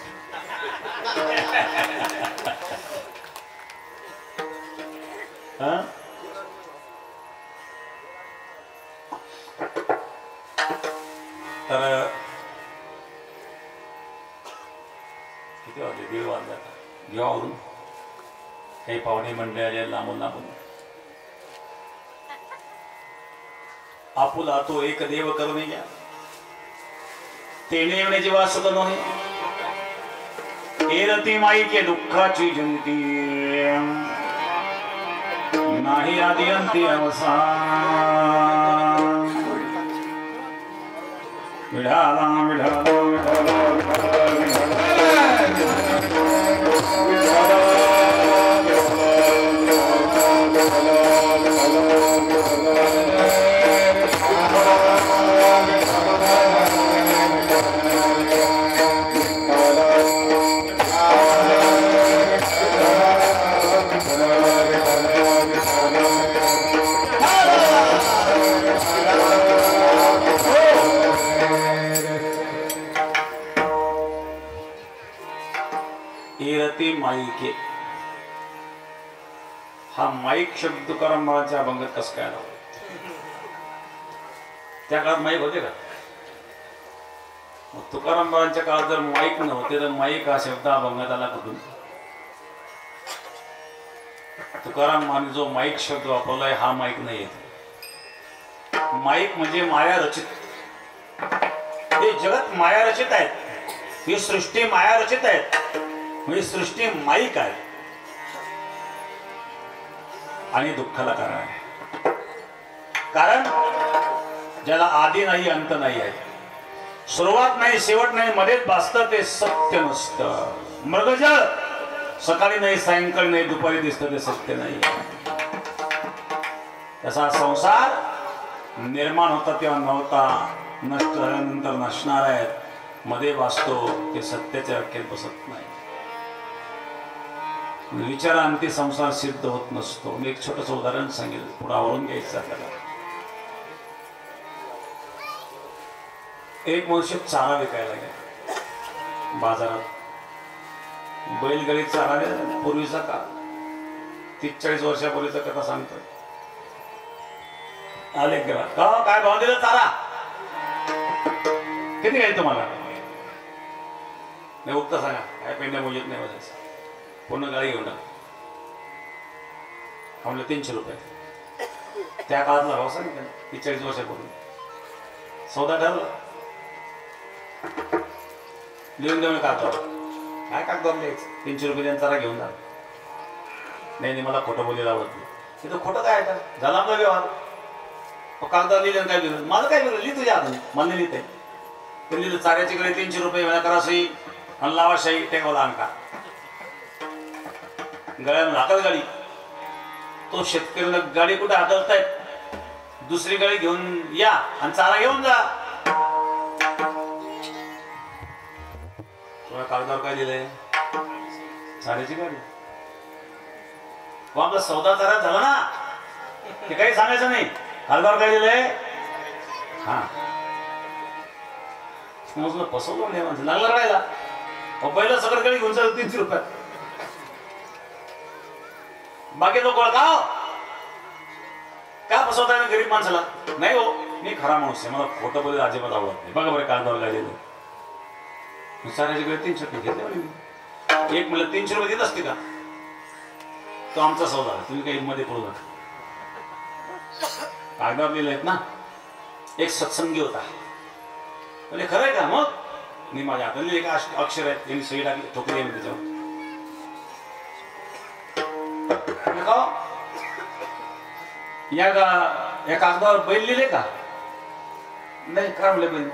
तर किती वाजले? 1:30 वाजले. घेवावरून काही पाहुणे मंडळी आले लांबून लांबून. आपुला तो एक देव करून घ्या तेने येणे जेव्हा सुख नव्हे एरती माई के दुःखाची जंती नाही आदी अंती अवसान विढाला विढाला माईके हा माईक शब्द तुकाराम महाराजांच्या अभंगात कस काय आला? त्या काळात माईक होते का? तुकारामबाबांच्या काळात जर माईक नव्हते तर माईक हा शब्द अभंगात आला कुठून? तुकारामाने जो माईक शब्द वापरलाय हा माईक नाही येत. माईक म्हणजे माया रचित. हे जगत माया रचित आहेत, ही सृष्टी माया रचित आहेत, म्हणजे सृष्टी माईक आहे आणि दुःखाला कारण आहे. कारण ज्याला आदी नाही अंत नाही आहे, सुरुवात नाही शेवट नाही, मध्येच भासतं ते सत्य नसतं. मृगजळ सकाळी नाही सायंकाळी नाही दुपारी दिसतं ते सत्य नाही. तसा संसार निर्माण होता तेव्हा नव्हता, नष्ट झाल्यानंतर नसणार आहेत, मध्ये वाचतो ते सत्याच्या व्याख्येत बसत नाही. विचारांती संसार सिद्ध होत नसतो. मी एक छोटंसं उदाहरण सांगेल, पुढे आवरून घ्यायचं आपल्याला. एक मनुष्य चारा विकायला गेला बाजारात. बैलगाडी चारा पूर्वीचा का 30-40 वर्षापूर्वीचा कथा सांगतोय. आले गेला का काय भाव दिला चारा? किती घ्यायचं तुम्हाला? नाही उगता सांगा, काय पेंड्या मोजत नाही वाजायचं. पूर्ण गाडी घेऊन म्हणलं 300 रुपये. त्या काळातला भाव सांगितलं 30-40 वर्षापूर्वी. सौदा ठरला. लिहून देऊन कागदावर. काय कागदावर लिहायचं? 300 रुपये त्यांचा चारा घेऊन जा. नाही मला खोटं बोलायला आवडत नाही. तिथं खोटं काय आहे? झाला आपला व्यवहार. कागदावर लिहिलं काय लिहिलं? माझं काय लिहिलं? लिहि तुझ्या हाताने. मला लिहिते ते लिहिलं चाऱ्याची कडे 300 रुपये वेळा करा सही आणि लावा शाही टेकावला अंका. गळ्यानं हाकल गाडी. तो शेतकऱ्याला गाडी कुठे हाकलतायत? दुसरी गाडी घेऊन या आणि चारा घेऊन जा. कागदावर काय लिहिलंय? चाऱ्याची गाडी. आपला सौदा चारा झाला ना, ते काही सांगायचं नाही. कागदावर काय लिहिलंय? हा समजलं. फसवलं नाही म्हणजे लागला राहायला. पहिला सगळं गाडी घेऊन चालत 300 रुपयात. बाकी लोक का फसवताय गरीब माणसाला? नाही हो, मी खरा माणूस आहे, मला खोटं बोलायला अजिबात आवडत नाही. बघा बरं कागदावर काय लिहिलं. साऱ्याची कडे 300 रुपये घेतले. एक मला 300 रुपये देत असते का? तो आमचा सौदा आहे, तुम्ही काही मध्ये पडू नका. कागदावर लिहिलं आहेत ना. एक सत्संगी होता. म्हणजे खरं आहे का? मग मी माझ्या हाताने एक अक्षर आहेत, त्यांनी सही टाकली, ठोकली आहे त्याच्यावर. या कागदावर बैल लिहिले का? नाही. काय म्हणले बैल?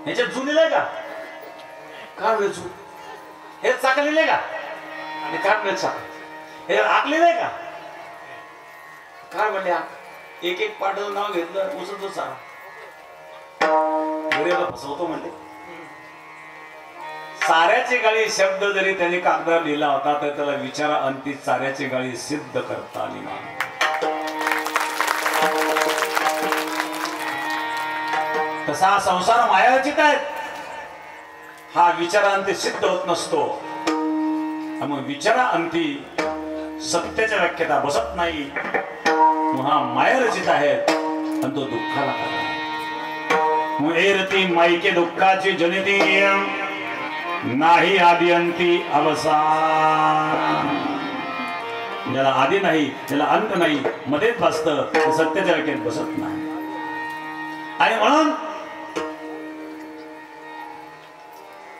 ह्याच्यात जू लिहिलंय का? काय म्हणले जू? हे चाक लिहिले का? आणि काय म्हणले चाक? हे आग लिहिलंय का? काय म्हणले आग? एक एक पाठाचं नाव घेतलं उसळतो चारा. गरीबाला फसवतो म्हणले. चाऱ्याची गाळी शब्द जरी त्यांनी कागदावर लिहिला होता तर त्याला विचारा अंती चाऱ्याची गाळी सिद्ध करता आली नाही. तसा संसार मायारचित आहेत. हा विचारांती सिद्ध होत नसतो. मग विचारा अंती सत्याच्या व्याख्येता बसत नाही. हा मायारचित आहेत आणि तो दुःखाला कारण आहे. मग एरती माईके दुःखाची जनिती नाही आदि अंती अवसान. ज्याला आदी नाही, ज्याला अंत नाही, मध्येच बसतं, ते सत्याच्या व्याख्येत बसत नाही. आणि म्हणून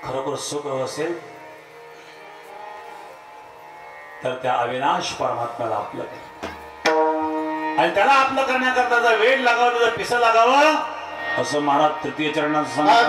खरोखर सुख असेल तर त्या अविनाश परमात्म्याला आपलं आणि त्याला आपलं करण्याकरता जर वेळ लागावं जर पिसं लागावं असं महाराज तृतीय चरणात सांगतात.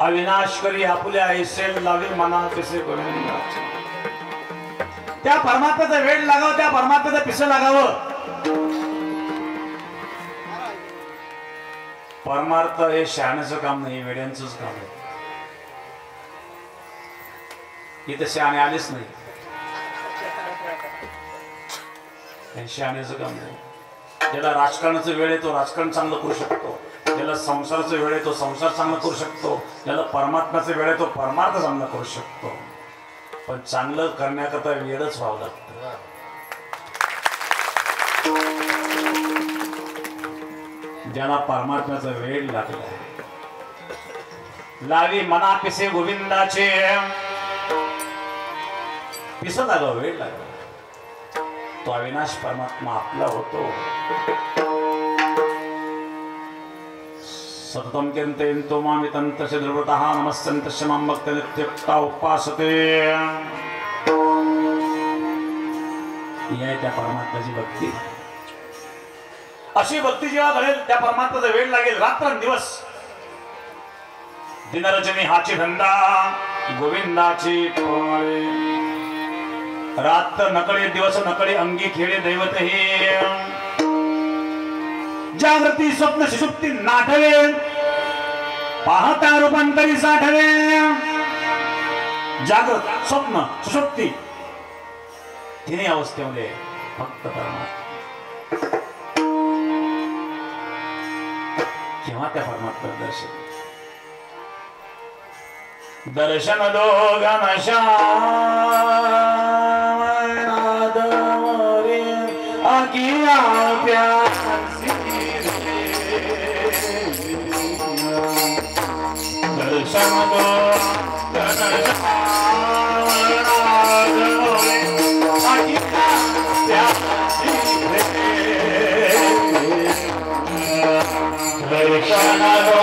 अविनाश करी आपुल्या ऐसे लावी मना पिसे गोविंदाचे. त्या परमात्म्याचा वेळ लागावं, त्या परमात्म्याचं पिसं लागावं. परमार्थ हे शहाण्याचं काम नाही, वेड्यांचंच काम आहे. इथं शहाणे आलेच नाही, शहाण्याचं काम नाही. ज्याला राजकारणाचा वेळ आहे तो राजकारण चांगलं करू शकतो, ज्याला संसाराचा वेळ आहे तो संसार चांगला करू शकतो, ज्याला परमात्म्याचा वेळ आहे तो परमार्थ चांगला करू शकतो. पण चांगलं करण्याकरता वेळच व्हावं लागतं. ज्याला परमात्म्याचा वेळ लागला, लावी मना पिसे गोविंदाचे, पिस लागला, वेळ लागला, तो अविनाश परमात्मा आपला होतो. सततम कीर्तयन्तो मामितन्तस्य ध्रुवतः नमस्यन्तस्य मां भक्तनित्यक्ता उपासते. ही आहे त्या परमात्म्याची भक्ती. अशी भक्ती जेव्हा घडेल त्या परमात्म्याचा वेळ लागेल. रात्रंदिवस दिनरजनी हाची धंदा गोविंदाची फळे. रात्र नकळे दिवस नकळे अंगी खेळे दैवत हे. जागृती स्वप्न सुषुप्ती नाठवे, पाहता रूपांतरी साठवे. जागृत स्वप्न सुषुप्ती तिन्ही अवस्थेमध्ये फक्त परमात्मा. केव्हा त्या परमात्मा दर्शन दर्शन दो घनश्याम आकिया प्यासी दर्शन दो घनश्याम आकिया प्यासी दर्शन दो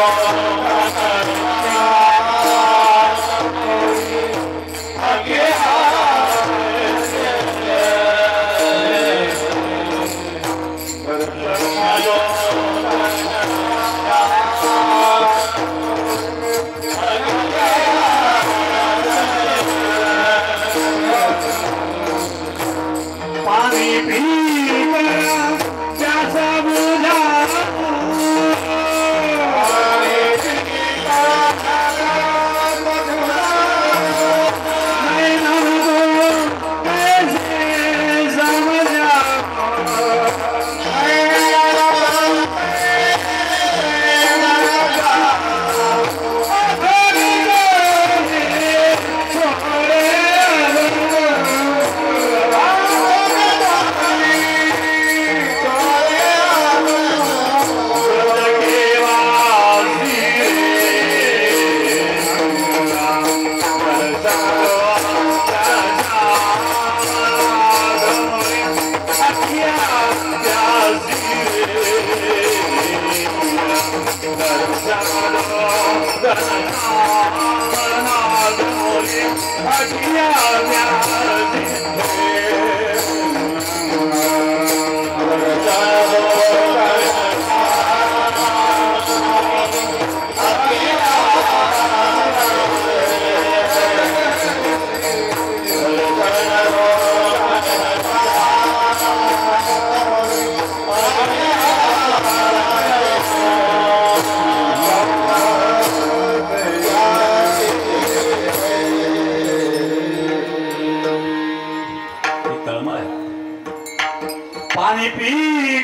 पानी पी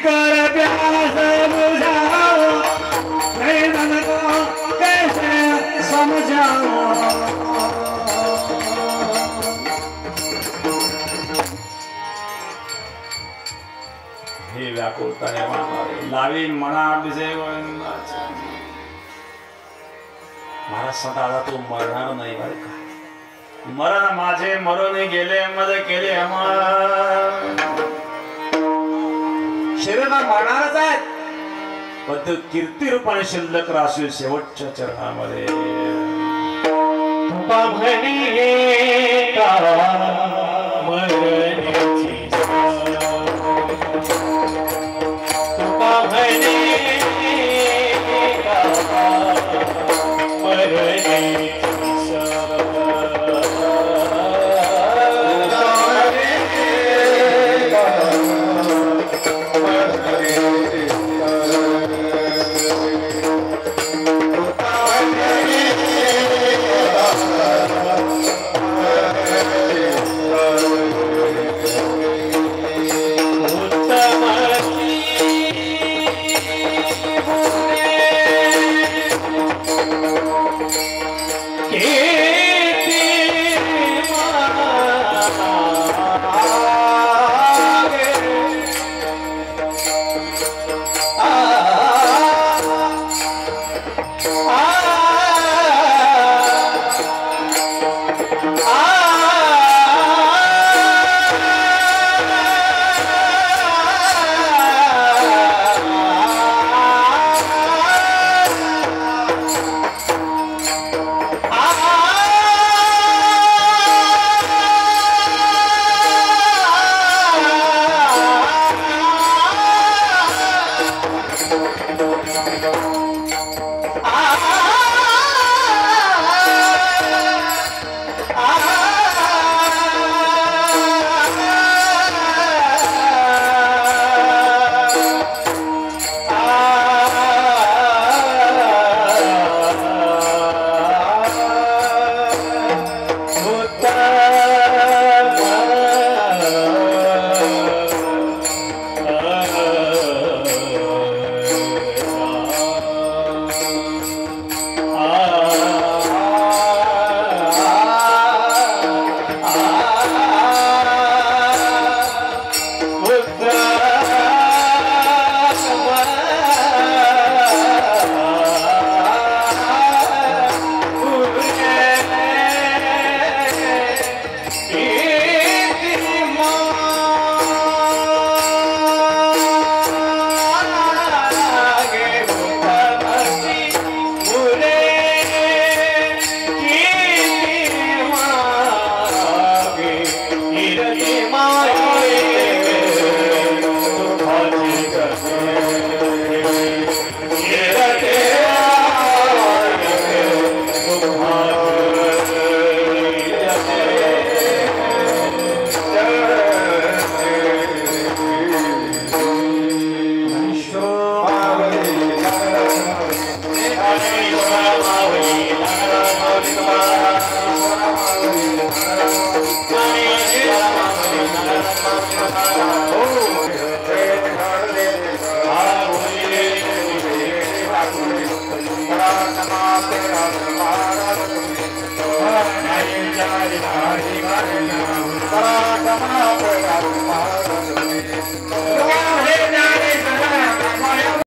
कर प्यास बुझाओ, वेदन को कैसे समझाओ. हे व्याकुळता है मानवारे, लावी मना विजय गोविंदाचे. महाराज स्वतः आता तू मरणार नाही बरं का. मरण माझे मरून गेले मद केले अमर. शरीराला मरणारच आहेत पण ते कीर्ती रूपाने शिल्लक राहशील शेवटच्या चरणामध्ये. तुका म्हणे का मरण्याची, तुका म्हणे का मरण्याची Para